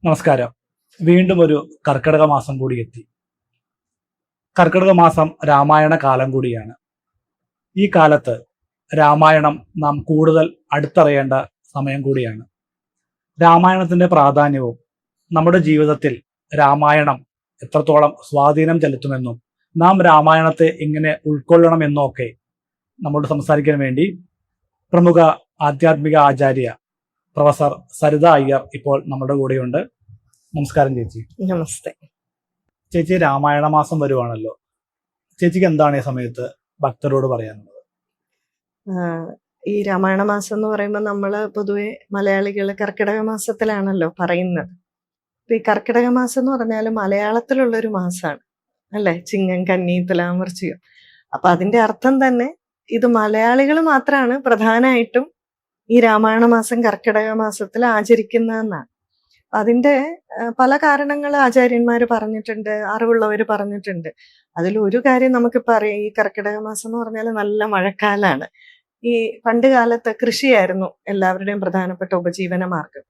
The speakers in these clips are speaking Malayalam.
നമസ്കാരം. വീണ്ടും ഒരു കർക്കിടക മാസം കൂടി എത്തി. കർക്കിടക മാസം രാമായണ കാലം കൂടിയാണ്. ഈ കാലത്ത് രാമായണം നാം കൂടുതൽ അടുത്തറിയേണ്ട സമയം കൂടിയാണ്. രാമായണത്തിന്റെ പ്രാധാന്യവും നമ്മുടെ ജീവിതത്തിൽ രാമായണം എത്രത്തോളം സ്വാധീനം ചെലുത്തുമെന്നും നാം രാമായണത്തെ എങ്ങനെ ഉൾക്കൊള്ളണമെന്നും ഒക്കെ നമ്മോട് സംസാരിക്കാൻ വേണ്ടി പ്രമുഖ ആധ്യാത്മിക ആചാര്യ പ്രൊഫസർ സരിത അയ്യർ ഇപ്പോൾ നമ്മുടെ കൂടെയുണ്ട്. നമസ്കാരം ചേച്ചി. നമസ്തേ ചേച്ചി, രാമായണ മാസം വരുവാണല്ലോ. ചേച്ചിക്ക് എന്താണ് ഈ സമയത്ത് ഭക്തരോട് പറയാനുള്ളത്? ഈ രാമായണ മാസം എന്ന് പറയുമ്പോൾ നമ്മള് പൊതുവെ മലയാളികൾ കർക്കിടക മാസത്തിലാണല്ലോ പറയുന്നത്. ഈ കർക്കിടക മാസം എന്ന് പറഞ്ഞാൽ മലയാളത്തിലുള്ള ഒരു മാസമാണ് അല്ലെ, ചിങ്ങം കന്നി തുലാം വൃശ്ചികം. അപ്പൊ അതിന്റെ അർത്ഥം തന്നെ ഇത് മലയാളികൾ മാത്രമാണ് പ്രധാനമായിട്ടും ഈ രാമായണ മാസം കർക്കിടക മാസത്തിൽ ആചരിക്കുന്നതെന്നാണ്. അതിന്റെ പല കാരണങ്ങൾ ആചാര്യന്മാർ പറഞ്ഞിട്ടുണ്ട്, അറിവുള്ളവർ പറഞ്ഞിട്ടുണ്ട്. അതിലൊരു കാര്യം നമുക്കിപ്പോൾ അറിയാം, ഈ കർക്കിടക മാസം എന്ന് പറഞ്ഞാൽ നല്ല മഴക്കാലാണ്. ഈ പണ്ട് കാലത്ത് കൃഷിയായിരുന്നു എല്ലാവരുടെയും പ്രധാനപ്പെട്ട ഉപജീവന മാർഗം.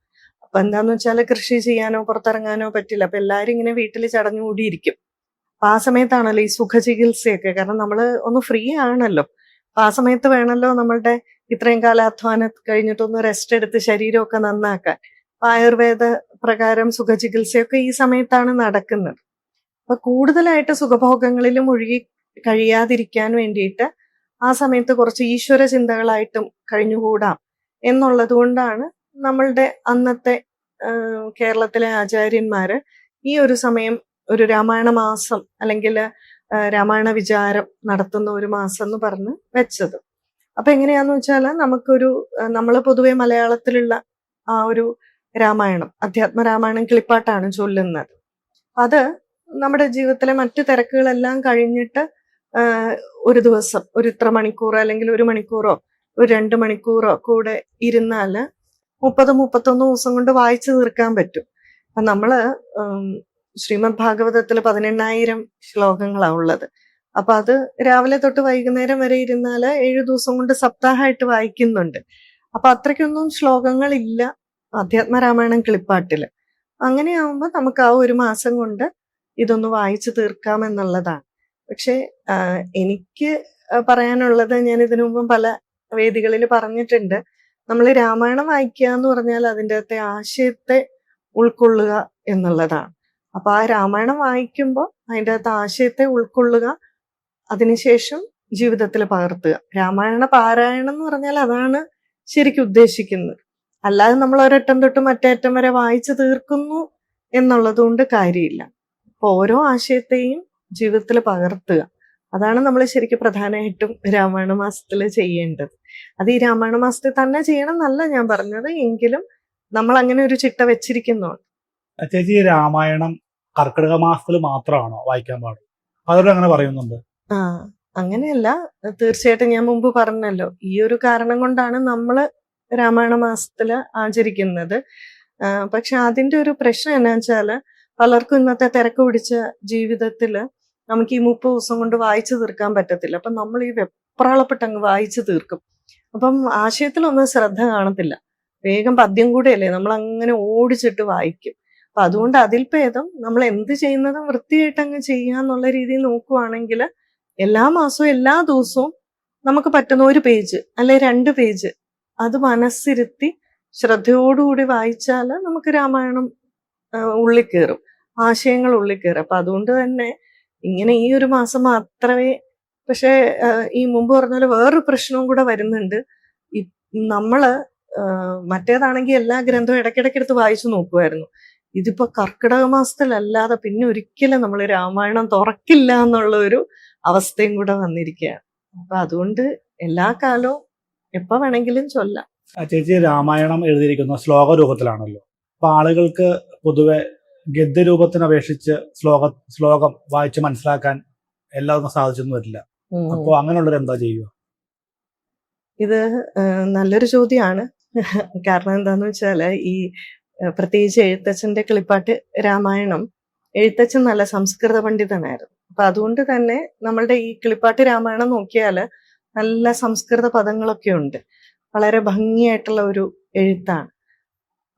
അപ്പൊ എന്താന്ന് വെച്ചാൽ കൃഷി ചെയ്യാനോ പുറത്തിറങ്ങാനോ പറ്റില്ല. അപ്പൊ എല്ലാവരും ഇങ്ങനെ വീട്ടിൽ ചടഞ്ഞുകൂടിയിരിക്കും. അപ്പൊ ആ സമയത്താണല്ലോ ഈ സുഖചികിത്സയൊക്കെ, കാരണം നമ്മൾ ഒന്ന് ഫ്രീ ആണല്ലോ. അപ്പൊ ആ സമയത്ത് വേണമല്ലോ നമ്മളുടെ ഇത്രയും കാലം അധ്വാനം കഴിഞ്ഞിട്ടൊന്ന് റെസ്റ്റ് എടുത്ത് ശരീരമൊക്കെ നന്നാക്കാൻ. ആയുർവേദ പ്രകാരം സുഖചികിത്സയൊക്കെ ഈ സമയത്താണ് നടക്കുന്നത്. അപ്പൊ കൂടുതലായിട്ട് സുഖഭോഗങ്ങളിൽ മുഴുകി കഴിയാതിരിക്കാൻ വേണ്ടിയിട്ട് ആ സമയത്ത് കുറച്ച് ഈശ്വര ചിന്തകളായിട്ടും കഴിഞ്ഞുകൂടാം എന്നുള്ളത് കൊണ്ടാണ് നമ്മളുടെ അന്നത്തെ കേരളത്തിലെ ആചാര്യന്മാര് ഈ ഒരു സമയം ഒരു രാമായണ മാസം അല്ലെങ്കിൽ രാമായണ വിചാരം നടത്തുന്ന ഒരു മാസം എന്ന് പറഞ്ഞ് വെച്ചത്. അപ്പൊ എങ്ങനെയാന്ന് വെച്ചാൽ നമ്മൾ പൊതുവെ മലയാളത്തിലുള്ള ആ ഒരു രാമായണം, അധ്യാത്മ രാമായണം കിളിപ്പാട്ടാണ് ചൊല്ലുന്നത്. അത് നമ്മുടെ ജീവിതത്തിലെ മറ്റു തിരക്കുകളെല്ലാം കഴിഞ്ഞിട്ട് ഒരു ദിവസം ഒരു ഇത്ര മണിക്കൂറോ അല്ലെങ്കിൽ 1 മണിക്കൂറോ ഒരു 2 മണിക്കൂറോ കൂടെ ഇരുന്നാല് 30-31 ദിവസം കൊണ്ട് വായിച്ചു തീർക്കാൻ പറ്റും. അപ്പൊ നമ്മള് ശ്രീമദ് ഭാഗവതത്തിൽ 18,000 ശ്ലോകങ്ങളാണ് ഉള്ളത്. അപ്പൊ അത് രാവിലെ തൊട്ട് വൈകുന്നേരം വരെ ഇരുന്നാല് 7 ദിവസം കൊണ്ട് സപ്താഹമായിട്ട് വായിക്കുന്നുണ്ട്. അപ്പൊ അത്രയ്ക്കൊന്നും ശ്ലോകങ്ങളില്ല അധ്യാത്മരാമായണം കിളിപ്പാട്ടില്. അങ്ങനെയാവുമ്പോൾ നമുക്ക് ആ ഒരു മാസം കൊണ്ട് ഇതൊന്ന് വായിച്ചു തീർക്കാമെന്നുള്ളതാണ്. പക്ഷെ എനിക്ക് പറയാനുള്ളത്, ഞാൻ ഇതിനു മുമ്പും പല വേദികളിൽ പറഞ്ഞിട്ടുണ്ട്, നമ്മൾ രാമായണം വായിക്കുക എന്ന് പറഞ്ഞാൽ അതിൻ്റെ അകത്തെ ആശയത്തെ ഉൾക്കൊള്ളുക എന്നുള്ളതാണ്. അപ്പൊ ആ രാമായണം വായിക്കുമ്പോൾ അതിൻ്റെ അകത്ത് ആശയത്തെ ഉൾക്കൊള്ളുക, അതിനുശേഷം ജീവിതത്തിൽ പകർത്തുക. രാമായണ പാരായണം എന്ന് പറഞ്ഞാൽ അതാണ് ശരിക്കും ഉദ്ദേശിക്കുന്നത്. അല്ലാതെ നമ്മൾ ഒരറ്റം തൊട്ട് മറ്റേ അറ്റം വരെ വായിച്ചു തീർക്കുന്നു എന്നുള്ളത് കൊണ്ട് കാര്യമില്ല. അപ്പൊ ഓരോ ആശയത്തെയും ജീവിതത്തിൽ പകർത്തുക, അതാണ് നമ്മൾ ശരിക്കും പ്രധാനമായിട്ടും രാമായണ മാസത്തിൽ ചെയ്യേണ്ടത്. അത് ഈ രാമായണ മാസത്തിൽ തന്നെ ചെയ്യണം എന്നല്ല ഞാൻ പറഞ്ഞത്, എങ്കിലും നമ്മൾ അങ്ങനെ ഒരു ചിട്ട വെച്ചിരിക്കുന്നുണ്ട്. ചേച്ചി, രാമായണം കർക്കിടക മാസത്തിൽ മാത്രമാണോ വായിക്കാൻ പാടുള്ളൂ? അതോടെ അങ്ങനെ പറയുന്നുണ്ട്. അങ്ങനെയല്ല, തീർച്ചയായിട്ടും ഞാൻ മുമ്പ് പറഞ്ഞല്ലോ, ഈ ഒരു കാരണം കൊണ്ടാണ് നമ്മള് രാമായണ മാസത്തില് ആചരിക്കുന്നത്. പക്ഷെ അതിന്റെ ഒരു പ്രശ്നം എന്നാ വെച്ചാല്, പലർക്കും ഇന്നത്തെ തിരക്ക് പിടിച്ച ജീവിതത്തില് നമുക്ക് ഈ 30 ദിവസം കൊണ്ട് വായിച്ചു തീർക്കാൻ പറ്റത്തില്ല. അപ്പൊ നമ്മൾ ഈ വെപ്രാളപ്പെട്ട് അങ്ങ് വായിച്ചു തീർക്കും. അപ്പം ആശയത്തിലൊന്നും ശ്രദ്ധ കാണത്തില്ല. വേഗം പദ്യം കൂടെയല്ലേ നമ്മൾ അങ്ങനെ ഓടിച്ചിട്ട് വായിക്കും. അപ്പൊ അതുകൊണ്ട് അതിൽ ഭേദം നമ്മൾ എന്ത് ചെയ്യുന്നതും വൃത്തിയായിട്ട് അങ്ങ് ചെയ്യാന്നുള്ള രീതിയിൽ നോക്കുവാണെങ്കിൽ എല്ലാ മാസവും എല്ലാ ദിവസവും നമുക്ക് പറ്റുന്ന 1 പേജ് അല്ലെ 2 പേജ് അത് മനസ്സിരുത്തി ശ്രദ്ധയോടുകൂടി വായിച്ചാൽ നമുക്ക് രാമായണം ഉള്ളിൽ കയറും, ആശയങ്ങൾ ഉള്ളിൽ കയറും. അപ്പൊ അതുകൊണ്ട് തന്നെ ഇങ്ങനെ ഈ ഒരു മാസം മാത്രമേ. പക്ഷെ ഈ മുമ്പ് പറഞ്ഞ പോലെ വേറൊരു പ്രശ്നവും കൂടെ വരുന്നുണ്ട്. നമ്മള് മറ്റേതാണെങ്കിൽ എല്ലാ ഗ്രന്ഥവും ഇടയ്ക്കിടയ്ക്കെടുത്ത് വായിച്ചു നോക്കുമായിരുന്നു. ഇതിപ്പോ കർക്കിടക മാസത്തിലല്ലാതെ പിന്നെ ഒരിക്കലും നമ്മൾ രാമായണം തുറക്കില്ല എന്നുള്ള ഒരു അവസ്ഥയും കൂടെ വന്നിരിക്കുകയാണ്. അപ്പൊ അതുകൊണ്ട് എല്ലാ കാലവും എപ്പോ വേണമെങ്കിലും ചൊല്ലാം. ചേച്ചി, രാമായണം എഴുതിയിരിക്കുന്ന ശ്ലോക രൂപത്തിലാണല്ലോ. അപ്പൊ ആളുകൾക്ക് പൊതുവെ ഗദ്യരൂപത്തിന് അപേക്ഷിച്ച് ശ്ലോകം വായിച്ച് മനസ്സിലാക്കാൻ എല്ലാവർക്കും സാധിച്ചൊന്നും വരില്ല. അപ്പൊ അങ്ങനെയുള്ളവർ എന്താ ചെയ്യുക? ഇത് നല്ലൊരു ചോദ്യമാണ്. കാരണം എന്താന്ന് വെച്ചാല്, ഈ പ്രത്യേകിച്ച് എഴുത്തച്ഛന്റെ കിളിപ്പാട്ട് രാമായണം, എഴുത്തച്ഛൻ നല്ല സംസ്കൃത പണ്ഡിതനായിരുന്നു. അപ്പൊ അതുകൊണ്ട് തന്നെ നമ്മളുടെ ഈ കിളിപ്പാട്ട് രാമായണം നോക്കിയാല് നല്ല സംസ്കൃത പദങ്ങളൊക്കെ ഉണ്ട്. വളരെ ഭംഗിയായിട്ടുള്ള ഒരു എഴുത്താണ്.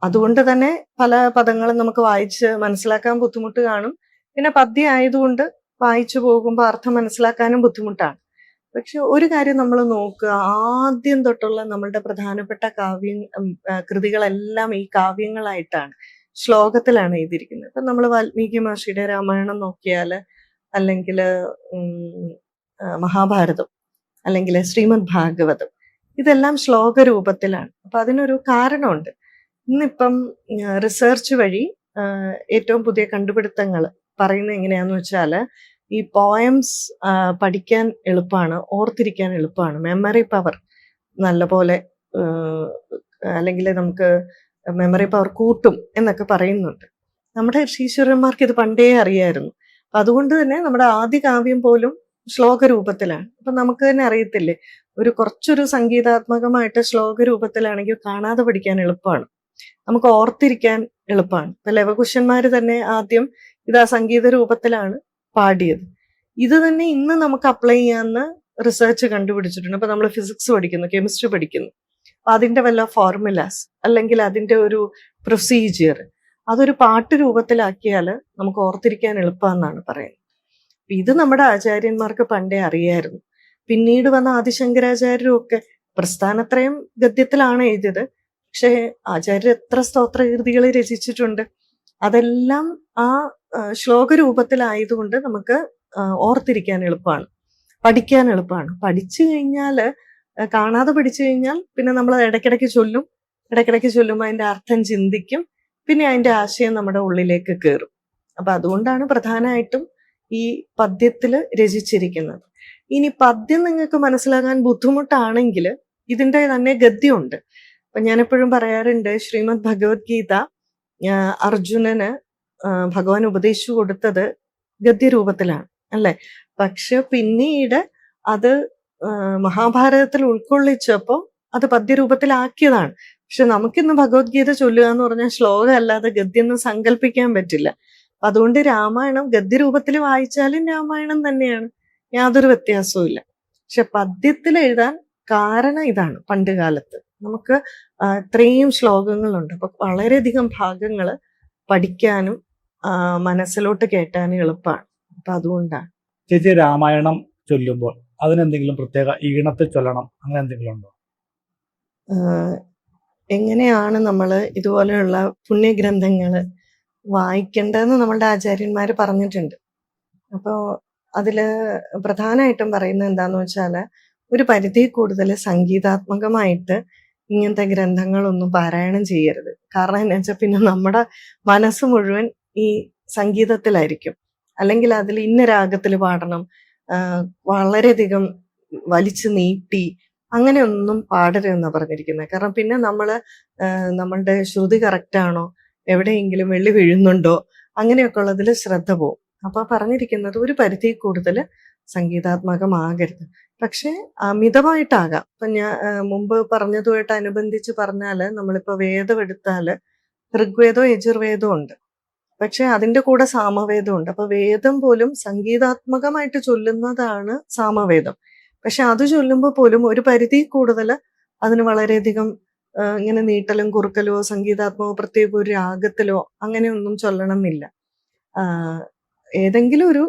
അതുകൊണ്ട് തന്നെ പല പദങ്ങളും നമുക്ക് വായിച്ച് മനസ്സിലാക്കാൻ ബുദ്ധിമുട്ട് കാണും. പിന്നെ പദ്യം ആയതുകൊണ്ട് വായിച്ചു പോകുമ്പോൾ അർത്ഥം മനസ്സിലാക്കാനും ബുദ്ധിമുട്ടാണ്. പക്ഷെ ഒരു കാര്യം നമ്മൾ നോക്കുക, ആദ്യം തൊട്ടുള്ള നമ്മളുടെ പ്രധാനപ്പെട്ട കൃതികളെല്ലാം ഈ കാവ്യങ്ങളായിട്ടാണ്, ശ്ലോകത്തിലാണ് എഴുതിയിരിക്കുന്നത്. ഇപ്പൊ നമ്മൾ വാൽമീകി മഹർഷിയുടെ രാമായണം നോക്കിയാല്, അല്ലെങ്കിൽ മഹാഭാരതം, അല്ലെങ്കിൽ ശ്രീമദ് ഭാഗവതം, ഇതെല്ലാം ശ്ലോക രൂപത്തിലാണ്. അപ്പൊ അതിനൊരു കാരണമുണ്ട്. ഇന്നിപ്പം റിസർച്ച് വഴി ഏറ്റവും പുതിയ കണ്ടുപിടുത്തങ്ങൾ പറയുന്നത് എങ്ങനെയാന്ന് വെച്ചാല്, ഈ പോയംസ് പഠിക്കാൻ എളുപ്പമാണ്, ഓർത്തിരിക്കാൻ എളുപ്പമാണ്, മെമ്മറി പവർ നല്ലപോലെ, അല്ലെങ്കിൽ നമുക്ക് മെമ്മറി പവർ കൂട്ടും എന്നൊക്കെ പറയുന്നുണ്ട്. നമ്മുടെ ഋഷീശ്വരന്മാർക്ക് ഇത് പണ്ടേ അറിയായിരുന്നു. അപ്പൊ അതുകൊണ്ട് തന്നെ നമ്മുടെ ആദ്യ കാവ്യം പോലും ശ്ലോക രൂപത്തിലാണ്. അപ്പൊ നമുക്ക് തന്നെ അറിയത്തില്ലേ, കുറച്ചൊരു സംഗീതാത്മകമായിട്ട് ശ്ലോക രൂപത്തിലാണെങ്കിൽ കാണാതെ പഠിക്കാൻ എളുപ്പമാണ്, നമുക്ക് ഓർത്തിരിക്കാൻ എളുപ്പമാണ്. ഇപ്പൊ ലവകുശന്മാര് തന്നെ ആദ്യം ഇത് ആ സംഗീത രൂപത്തിലാണ് പാടിയത്. ഇത് തന്നെ ഇന്ന് നമുക്ക് അപ്ലൈ ചെയ്യാവുന്ന റിസർച്ച് കണ്ടുപിടിച്ചിട്ടുണ്ട്. അപ്പൊ നമ്മൾ ഫിസിക്സ് പഠിക്കുന്നു, കെമിസ്ട്രി പഠിക്കുന്നു, അപ്പൊ അതിന്റെ വല്ല ഫോർമുലാസ് അല്ലെങ്കിൽ അതിന്റെ ഒരു പ്രൊസീജിയർ അതൊരു പാട്ട് രൂപത്തിലാക്കിയാൽ നമുക്ക് ഓർത്തിരിക്കാൻ എളുപ്പമെന്നാണ് പറയുന്നത്. ഇത് നമ്മുടെ ആചാര്യന്മാർക്ക് പണ്ടേ അറിയായിരുന്നു. പിന്നീട് വന്ന ആദിശങ്കരാചാര്യരും ഒക്കെ പ്രസ്ഥാനത്രയം ഗദ്യത്തിലാണ് എഴുതിയത്. പക്ഷെ ആചാര്യർ എത്ര സ്തോത്രകൃതികൾ രചിച്ചിട്ടുണ്ട്, അതെല്ലാം ആ ശ്ലോക രൂപത്തിലായതുകൊണ്ട് നമുക്ക് ഓർത്തിരിക്കാൻ എളുപ്പമാണ്, പഠിക്കാൻ എളുപ്പമാണ്. പഠിച്ചു കഴിഞ്ഞാൽ, കാണാതെ പഠിച്ചു കഴിഞ്ഞാൽ പിന്നെ നമ്മൾ ഇടയ്ക്കിടയ്ക്ക് ചൊല്ലും, ഇടയ്ക്കിടയ്ക്ക് ചൊല്ലുമ്പോൾ അതിന്റെ അർത്ഥം ചിന്തിക്കും, പിന്നെ അതിന്റെ ആശയം നമ്മുടെ ഉള്ളിലേക്ക് കയറും. അപ്പൊ അതുകൊണ്ടാണ് പ്രധാനമായിട്ടും ഈ പദ്യത്തില് രചിച്ചിരിക്കുന്നത്. ഇനി പദ്യം നിങ്ങൾക്ക് മനസ്സിലാക്കാൻ ബുദ്ധിമുട്ടാണെങ്കിൽ ഇതിന്റെ തന്നെ ഗദ്യമുണ്ട്. അപ്പൊ ഞാനെപ്പോഴും പറയാറുണ്ട്, ശ്രീമദ് ഭഗവത്ഗീത അർജുനന് ഭഗവാൻ ഉപദേശിച്ചു കൊടുത്തത് ഗദ്യരൂപത്തിലാണ് അല്ലെ. പക്ഷെ പിന്നീട് അത് മഹാഭാരതത്തിൽ ഉൾക്കൊള്ളിച്ചപ്പോൾ അത് പദ്യരൂപത്തിലാക്കിയതാണ്. പക്ഷെ നമുക്കിന്ന് ഭഗവത്ഗീത ചൊല്ലുക എന്ന് പറഞ്ഞാൽ ശ്ലോകം അല്ലാതെ ഗദ്യം സങ്കല്പിക്കാൻ പറ്റില്ല. അതുകൊണ്ട് രാമായണം ഗദ്യരൂപത്തിൽ വായിച്ചാലും രാമായണം തന്നെയാണ്, യാതൊരു വ്യത്യാസവും ഇല്ല. പക്ഷെ പദ്യത്തിൽ എഴുതാൻ കാരണം ഇതാണ്, പണ്ട് കാലത്ത് നമുക്ക് ഇത്രയും ശ്ലോകങ്ങളുണ്ട്, അപ്പൊ വളരെയധികം ഭാഗങ്ങൾ പഠിക്കാനും മനസ്സിലോട്ട് കേട്ടാനും എളുപ്പമാണ്. അപ്പൊ അതുകൊണ്ടാണ്. ചേച്ചി, രാമായണം ചൊല്ലുമ്പോൾ അതിനെന്തെങ്കിലും പ്രത്യേക ഈണത്തിൽ ചൊല്ലണം, അങ്ങനെ എന്തെങ്കിലും ഉണ്ടോ? എങ്ങനെയാണ് നമ്മൾ ഇതുപോലെയുള്ള പുണ്യഗ്രന്ഥങ്ങൾ വായിക്കേണ്ടതെന്ന് നമ്മളുടെ ആചാര്യന്മാർ പറഞ്ഞിട്ടുണ്ട്. അപ്പോൾ അതിൽ പ്രധാനമായിട്ടും പറയുന്നത് എന്താന്ന് വെച്ചാൽ, ഒരു പരിധി കൂടുതൽ സംഗീതാത്മകമായിട്ട് ഇങ്ങനത്തെ ഗ്രന്ഥങ്ങളൊന്നും പാരായണം ചെയ്യരുത്. കാരണം എന്താ വെച്ചാൽ പിന്നെ നമ്മുടെ മനസ്സ് മുഴുവൻ ഈ സംഗീതത്തിലായിരിക്കും. അല്ലെങ്കിൽ അതിൽ ഇന്ന രാഗത്തിൽ പാടണം, വളരെയധികം വലിച്ചു നീട്ടി അങ്ങനെയൊന്നും പാടരുതെന്നാണ് പറഞ്ഞിരിക്കുന്നത്. കാരണം പിന്നെ നമ്മളുടെ ശ്രുതി കറക്റ്റാണോ, എവിടെയെങ്കിലും വെള്ളി വീഴുന്നുണ്ടോ, അങ്ങനെയൊക്കെ ഉള്ളതിൽ ശ്രദ്ധ പോവും. അപ്പൊ പറഞ്ഞിരിക്കുന്നത് ഒരു പരിധി കൂടുതൽ സംഗീതാത്മകമാകരുത്, പക്ഷെ മിതമായിട്ടാകാം. ഇപ്പൊ ഞാൻ മുമ്പ് പറഞ്ഞതുമായിട്ട് അനുബന്ധിച്ച് പറഞ്ഞാല്, നമ്മളിപ്പോ വേദം എടുത്താല് ഋഗ്വേദവും യജുർവേദവും ഉണ്ട്, പക്ഷെ അതിന്റെ കൂടെ സാമവേദം ഉണ്ട്. അപ്പൊ വേദം പോലും സംഗീതാത്മകമായിട്ട് ചൊല്ലുന്നതാണ് സാമവേദം. പക്ഷെ അത് ചൊല്ലുമ്പോൾ പോലും ഒരു പരിധി കൂടുതൽ അതിന് വളരെയധികം ഇങ്ങനെ നീട്ടലും കുറുക്കലോ സംഗീതാത്മകോ പ്രത്യേക ഒരു രാഗത്തിലോ അങ്ങനെയൊന്നും ചൊല്ലണം എന്നില്ല. ഏതെങ്കിലും ഒരു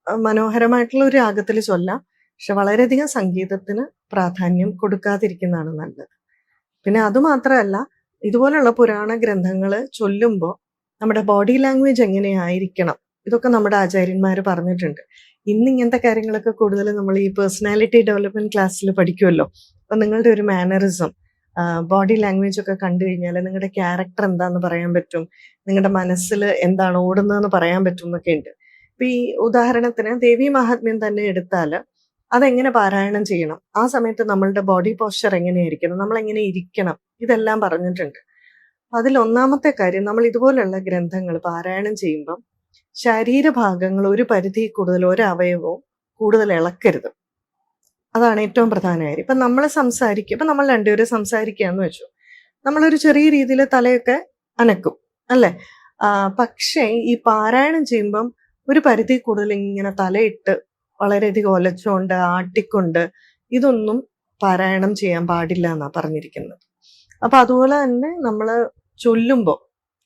മനോഹരമായിട്ടുള്ള ഒരു രാഗത്തിൽ ചൊല്ലാം, പക്ഷെ വളരെയധികം സംഗീതത്തിന് പ്രാധാന്യം കൊടുക്കാതിരിക്കുന്നതാണ് നല്ലത്. പിന്നെ അതുമാത്രമല്ല, ഇതുപോലുള്ള പുരാണ ഗ്രന്ഥങ്ങൾ ചൊല്ലുമ്പോൾ നമ്മുടെ ബോഡി ലാംഗ്വേജ് എങ്ങനെയായിരിക്കണം, ഇതൊക്കെ നമ്മുടെ ആചാര്യന്മാർ പറഞ്ഞിട്ടുണ്ട്. ഇന്ന് ഇങ്ങനത്തെ കാര്യങ്ങളൊക്കെ കൂടുതൽ നമ്മൾ ഈ പേഴ്സണാലിറ്റി ഡെവലപ്മെന്റ് ക്ലാസ്സിൽ പഠിക്കുമല്ലോ. അപ്പൊ നിങ്ങളുടെ ഒരു മാനറിസം, ബോഡി ലാംഗ്വേജ് ഒക്കെ കണ്ടു കഴിഞ്ഞാൽ നിങ്ങളുടെ ക്യാരക്ടർ എന്താന്ന് പറയാൻ പറ്റും, നിങ്ങളുടെ മനസ്സിൽ എന്താണ് ഓടുന്നതെന്ന് പറയാൻ പറ്റും എന്നൊക്കെ ഉണ്ട്. ഇപ്പൊ ഈ ഉദാഹരണത്തിന് ദേവി മഹാത്മ്യം തന്നെ എടുത്താൽ അതെങ്ങനെ പാരായണം ചെയ്യണം, ആ സമയത്ത് നമ്മളുടെ ബോഡി പോസ്ചർ എങ്ങനെയായിരിക്കണം, നമ്മൾ എങ്ങനെ ഇരിക്കണം, ഇതെല്ലാം പറഞ്ഞിട്ടുണ്ട്. അതിൽ ഒന്നാമത്തെ കാര്യം, നമ്മൾ ഇതുപോലുള്ള ഗ്രന്ഥങ്ങൾ പാരായണം ചെയ്യുമ്പം ശരീരഭാഗങ്ങൾ ഒരു പരിധി കൂടുതൽ, ഒരവയവവും കൂടുതൽ ഇളക്കരുത്. അതാണ് ഏറ്റവും പ്രധാന കാര്യം. ഇപ്പം നമ്മൾ സംസാരിക്കുക, ഇപ്പം നമ്മൾ രണ്ടുപേരും സംസാരിക്കുകയെന്ന് വെച്ചു, നമ്മളൊരു ചെറിയ രീതിയിൽ തലയൊക്കെ അനക്കും അല്ലേ. പക്ഷേ ഈ പാരായണം ചെയ്യുമ്പം ഒരു പരിധി കൂടുതൽ ഇങ്ങനെ തലയിട്ട് വളരെയധികം ഒലച്ചുകൊണ്ട് ആട്ടിക്കൊണ്ട് ഇതൊന്നും പാരായണം ചെയ്യാൻ പാടില്ല എന്നാണ് പറഞ്ഞിരിക്കുന്നത്. അപ്പൊ അതുപോലെ തന്നെ നമ്മൾ ചൊല്ലുമ്പോൾ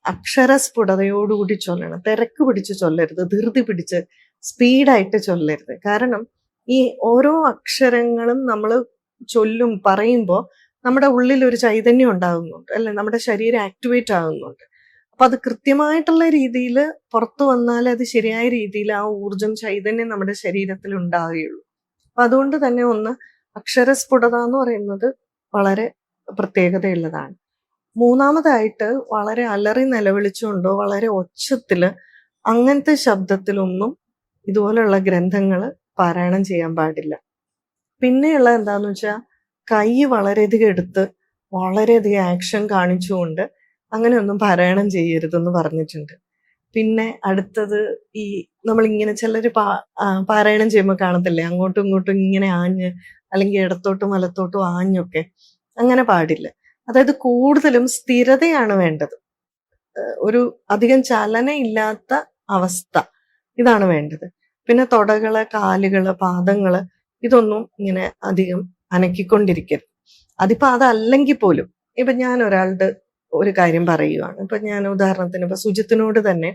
അക്ഷരസ്ഫുടതയോടുകൂടി ചൊല്ലണം. തിരക്ക് പിടിച്ച് ചൊല്ലരുത്, ധൃതി പിടിച്ച് സ്പീഡായിട്ട് ചൊല്ലരുത്. കാരണം ഈ ഓരോ അക്ഷരങ്ങളും നമ്മൾ പറയുമ്പോൾ നമ്മുടെ ഉള്ളിൽ ഒരു ചൈതന്യം ഉണ്ടാകുന്നുണ്ട്, അല്ലെ? നമ്മുടെ ശരീരം ആക്ടിവേറ്റ് ആകുന്നുണ്ട്. അപ്പൊ അത് കൃത്യമായിട്ടുള്ള രീതിയിൽ പുറത്തു വന്നാൽ അത് ശരിയായ രീതിയിൽ ആ ഊർജം, ചൈതന്യം നമ്മുടെ ശരീരത്തിൽ ഉണ്ടാവുകയുള്ളൂ. അപ്പൊ അതുകൊണ്ട് തന്നെ അക്ഷരസ്ഫുടത എന്ന് പറയുന്നത് വളരെ പ്രത്യേകതയുള്ളതാണ്. മൂന്നാമതായിട്ട് വളരെ അലറി നിലവിളിച്ചുകൊണ്ടോ വളരെ ഒച്ചത്തില് അങ്ങനത്തെ ശബ്ദത്തിലൊന്നും ഇതുപോലുള്ള ഗ്രന്ഥങ്ങൾ പാരായണം ചെയ്യാൻ പാടില്ല. പിന്നെയുള്ള എന്താന്ന് വെച്ചാൽ കൈ വളരെയധികം എടുത്ത് വളരെയധികം ആക്ഷൻ കാണിച്ചുകൊണ്ട് അങ്ങനെയൊന്നും പാരായണം ചെയ്യരുതെന്ന് പറഞ്ഞിട്ടുണ്ട്. പിന്നെ അടുത്തത്, ഈ നമ്മളിങ്ങനെ ചിലർ പാരായണം ചെയ്യുമ്പോൾ കാണത്തില്ലേ, അങ്ങോട്ടും ഇങ്ങോട്ടും ഇങ്ങനെ ആഞ്ഞ്, അല്ലെങ്കിൽ ഇടത്തോട്ടും വലത്തോട്ടും ആഞ്ഞൊക്കെ. അങ്ങനെ പാടില്ല. അതായത് കൂടുതലും സ്ഥിരതയാണ് വേണ്ടത്. ഒരു അധികം ചലനം ഇല്ലാത്ത അവസ്ഥ, ഇതാണ് വേണ്ടത്. പിന്നെ തുടകള്, കാലുകള്, പാദങ്ങള് ഇതൊന്നും ഇങ്ങനെ അധികം അനക്കിക്കൊണ്ടിരിക്കരുത്. അതിപ്പോ അതല്ലെങ്കിൽ പോലും, ഇപ്പൊ ഞാൻ ഒരാളുടെ ഒരു കാര്യം പറയുകയാണ്. ഇപ്പൊ ഞാൻ ഉദാഹരണത്തിന് ഇപ്പൊ സുജിത്തിനോട് തന്നെ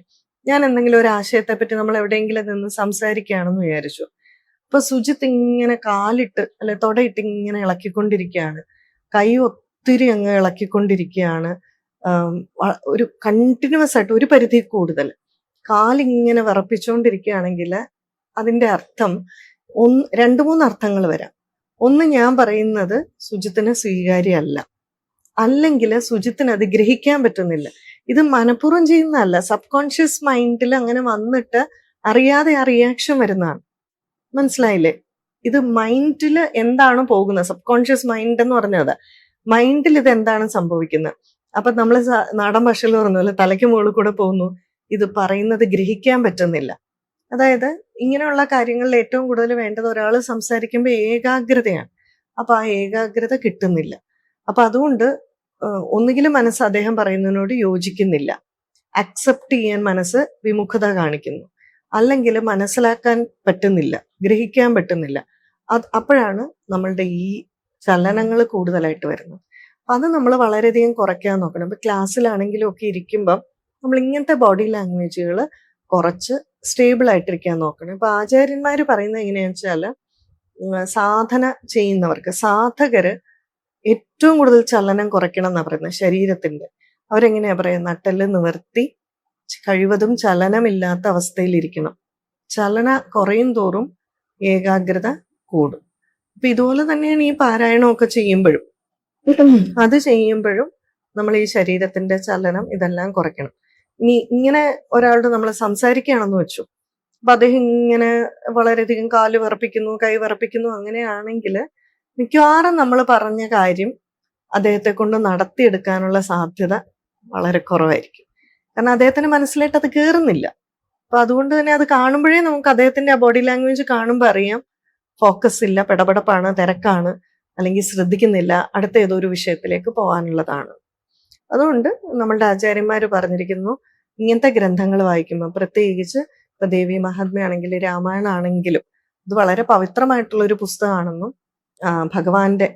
ഞാൻ എന്തെങ്കിലും ഒരു ആശയത്തെ പറ്റി നമ്മൾ എവിടെയെങ്കിലും നിന്ന് സംസാരിക്കുകയാണെന്ന് വിചാരിച്ചു. അപ്പൊ സുജിത്ത് ഇങ്ങനെ കാലിട്ട് അല്ലെ തൊടയിട്ട് ഇങ്ങനെ ഇളക്കിക്കൊണ്ടിരിക്കുകയാണ്, കൈ ഒത്തിരി അങ്ങ് ഇളക്കിക്കൊണ്ടിരിക്കുകയാണ്, ഒരു കണ്ടിന്യൂസ് ആയിട്ട് ഒരു പരിധി കൂടുതൽ കാലിങ്ങനെ വിറപ്പിച്ചുകൊണ്ടിരിക്കുകയാണെങ്കിൽ അതിന്റെ അർത്ഥം രണ്ട് മൂന്ന് അർത്ഥങ്ങൾ വരാം. ഒന്ന്, ഞാൻ പറയുന്നത് സുജിത്തിന് സ്വീകാര്യമല്ല, അല്ലെങ്കിൽ സുജിത്തിന് അത് ഗ്രഹിക്കാൻ പറ്റുന്നില്ല. ഇത് മനഃപൂർവ്വം ചെയ്യുന്നതല്ല, സബ് കോൺഷ്യസ് മൈൻഡിൽ അങ്ങനെ വന്നിട്ട് അറിയാതെ ആ റിയാക്ഷൻ വരുന്നതാണ്. മനസ്സിലായില്ലേ? ഇത് മൈൻഡിൽ എന്താണ് പോകുന്നത്, സബ് കോൺഷ്യസ് മൈൻഡ് എന്ന് പറഞ്ഞത്, മൈൻഡിൽ ഇത് എന്താണ് സംഭവിക്കുന്നത്. അപ്പൊ നമ്മൾ നാടൻ ഭാഷയിൽ പറഞ്ഞല്ലോ, തലയ്ക്ക് മുകളിൽ കൂടെ പോകുന്നു, ഇത് പറയുന്നത് ഗ്രഹിക്കാൻ പറ്റുന്നില്ല. അതായത് ഇങ്ങനെയുള്ള കാര്യങ്ങളിൽ ഏറ്റവും കൂടുതൽ വേണ്ടത് ഒരാൾ സംസാരിക്കുമ്പോൾ ഏകാഗ്രതയാണ്. അപ്പൊ ആ ഏകാഗ്രത കിട്ടുന്നില്ല. അപ്പൊ അതുകൊണ്ട് ഒന്നുകിലും മനസ്സ് അദ്ദേഹം പറയുന്നതിനോട് യോജിക്കുന്നില്ല, അക്സെപ്റ്റ് ചെയ്യാൻ മനസ്സ് വിമുഖത കാണിക്കുന്നു, അല്ലെങ്കിൽ മനസ്സിലാക്കാൻ പറ്റുന്നില്ല, ഗ്രഹിക്കാൻ പറ്റുന്നില്ല. അപ്പോഴാണ് നമ്മളുടെ ഈ ചലനങ്ങൾ കൂടുതലായിട്ട് വരുന്നത്. അത് നമ്മൾ വളരെയധികം കുറയ്ക്കാൻ നോക്കണം. ഇപ്പൊ ക്ലാസ്സിലാണെങ്കിലും ഒക്കെ ഇരിക്കുമ്പം നമ്മൾ ഇങ്ങനത്തെ ബോഡി ലാംഗ്വേജുകൾ കുറച്ച് സ്റ്റേബിൾ ആയിട്ടിരിക്കാൻ നോക്കണം. ഇപ്പൊ ആചാര്യന്മാർ പറയുന്നത് എങ്ങനെയാണെന്ന് വെച്ചാൽ, സാധന ചെയ്യുന്നവർക്ക്, സാധകര് ഏറ്റവും കൂടുതൽ ചലനം കുറയ്ക്കണം എന്നാ പറയുന്നത് ശരീരത്തിന്റെ. അവരെങ്ങനെയാ പറയുക, നട്ടെല്ല് നിവർത്തി കഴിവതും ചലനമില്ലാത്ത അവസ്ഥയിലിരിക്കണം. ചലന കുറയും തോറും ഏകാഗ്രത കൂടും. അപ്പൊ ഇതുപോലെ തന്നെയാണ് ഈ പാരായണമൊക്കെ ചെയ്യുമ്പോഴും, അത് ചെയ്യുമ്പോഴും നമ്മൾ ഈ ശരീരത്തിന്റെ ചലനം ഇതെല്ലാം കുറയ്ക്കണം. ഇനി ഇങ്ങനെ ഒരാളോട് നമ്മൾ സംസാരിക്കുകയാണെന്ന് വെച്ചു, അപ്പൊ അദ്ദേഹം ഇങ്ങനെ വളരെയധികം കാല് വിറപ്പിക്കുന്നു, കൈ വിറപ്പിക്കുന്നു, അങ്ങനെയാണെങ്കിൽ മിക്കവാറും നമ്മൾ പറഞ്ഞ കാര്യം അദ്ദേഹത്തെ കൊണ്ട് നടത്തിയെടുക്കാനുള്ള സാധ്യത വളരെ കുറവായിരിക്കും. കാരണം അദ്ദേഹത്തിന് മനസ്സിലായിട്ട് അത് കയറുന്നില്ല. അപ്പൊ അതുകൊണ്ട് തന്നെ അത് കാണുമ്പോഴേ നമുക്ക് അദ്ദേഹത്തിന്റെ ആ ബോഡി ലാംഗ്വേജ് കാണുമ്പോൾ അറിയാം, ഫോക്കസ് ഇല്ല, പെടപെടപ്പാണ്, തിരക്കാണ്, അല്ലെങ്കിൽ ശ്രദ്ധിക്കുന്നില്ല, അടുത്ത ഏതോ ഒരു വിഷയത്തിലേക്ക് പോകാനുള്ളതാണ്. അതുകൊണ്ട് നമ്മളുടെ ആചാര്യന്മാർ പറഞ്ഞിരിക്കുന്നു, ഇങ്ങനത്തെ ഗ്രന്ഥങ്ങൾ വായിക്കുമ്പോൾ, പ്രത്യേകിച്ച് ഇപ്പൊ ദേവി മഹാത്മ്യാണെങ്കിലും രാമായണം ആണെങ്കിലും, ഇത് വളരെ പവിത്രമായിട്ടുള്ള ഒരു പുസ്തകമാണെന്നും ഭഗവാന്റെ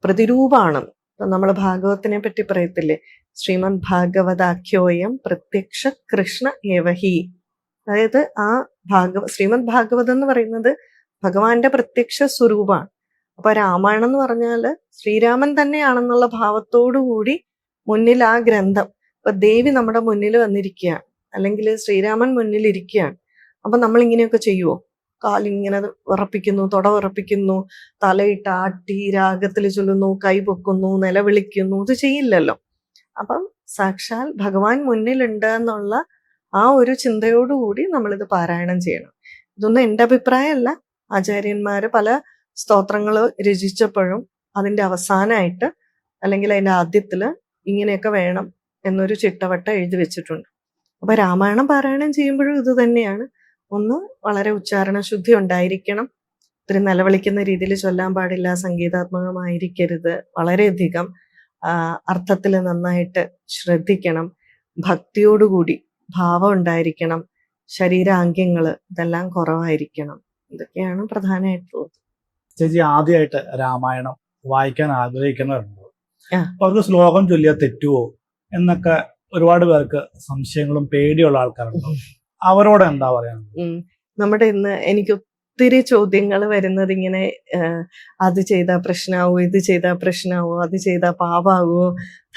പ്രതിരൂപമാണെന്നും. ഇപ്പൊ നമ്മൾ ഭാഗവത്തിനെ പറ്റി പറയത്തില്ലേ, ശ്രീമദ് ഭാഗവതാഖ്യോയം പ്രത്യക്ഷ കൃഷ്ണ ഏവഹി. അതായത് ആ ശ്രീമദ് ഭാഗവതം എന്ന് പറയുന്നത് ഭഗവാന്റെ പ്രത്യക്ഷ സ്വരൂപമാണ്. അപ്പൊ രാമായണം എന്ന് പറഞ്ഞാല് ശ്രീരാമൻ തന്നെയാണെന്നുള്ള ഭാവത്തോടു കൂടി മുന്നിൽ ആ ഗ്രന്ഥം, ഇപ്പൊ ദേവി നമ്മുടെ മുന്നിൽ വന്നിരിക്കുകയാണ്, അല്ലെങ്കിൽ ശ്രീരാമൻ മുന്നിൽ ഇരിക്കുകയാണ്. അപ്പൊ നമ്മൾ ഇങ്ങനെയൊക്കെ ചെയ്യുവോ? കാലിങ്ങനെ വിറപ്പിക്കുന്നു, തുട വിറപ്പിക്കുന്നു, തലയിട്ട് ആട്ടി രാഗത്തിൽ ചൊല്ലുന്നു, കൈ പൊക്കുന്നു, നിലവിളിക്കുന്നു, ഇത് ചെയ്യില്ലല്ലോ. അപ്പം സാക്ഷാൽ ഭഗവാൻ മുന്നിലുണ്ട് എന്നുള്ള ആ ഒരു ചിന്തയോടുകൂടി നമ്മളിത് പാരായണം ചെയ്യണം. ഇതൊന്നും എൻ്റെ അഭിപ്രായമല്ല, ആചാര്യന്മാര് പല സ്തോത്രങ്ങൾ രചിച്ചപ്പോഴും അതിന്റെ അവസാനമായിട്ട് അല്ലെങ്കിൽ അതിന്റെ ആദ്യത്തില് ഇങ്ങനെയൊക്കെ വേണം എന്നൊരു ചിട്ടവട്ടം എഴുതി വെച്ചിട്ടുണ്ട്. അപ്പൊ രാമായണം പാരായണം ചെയ്യുമ്പോഴും ഇത് തന്നെയാണ്. ഒന്ന്, വളരെ ഉച്ചാരണ ശുദ്ധി ഉണ്ടായിരിക്കണം, ഇത്തിരി നിലവിളിക്കുന്ന രീതിയിൽ ചൊല്ലാൻ പാടില്ല, സംഗീതാത്മകമായിരിക്കരുത്, വളരെയധികം അർത്ഥത്തിൽ നന്നായിട്ട് ശ്രദ്ധിക്കണം, ഭക്തിയോടുകൂടി ഭാവം ഉണ്ടായിരിക്കണം, ശരീരാംഗ്യങ്ങൾ ഇതെല്ലാം കുറവായിരിക്കണം. ഇതൊക്കെയാണ് പ്രധാനമായിട്ടുള്ളത്. ചേച്ചി ആദ്യമായിട്ട് രാമായണം വായിക്കാൻ ആഗ്രഹിക്കുന്നവരുണ്ടോ? അവർക്ക് ശ്ലോകം ചൊല്ലിയാൽ തെറ്റുവോ എന്നൊക്കെ ഒരുപാട് പേർക്ക് സംശയങ്ങളും പേടിയുള്ള ആൾക്കാരുണ്ടാവും. അവരോട് എന്താ പറയാനുള്ളത്? നമ്മുടെ ഇന്ന് എനിക്ക് ഒത്തിരി ചോദ്യങ്ങൾ വരുന്നത് ഇങ്ങനെ അത് ചെയ്താൽ പ്രശ്നമാവോ, ഇത് ചെയ്താൽ പ്രശ്നമാവോ, അത് ചെയ്താൽ പാവാകുമോ,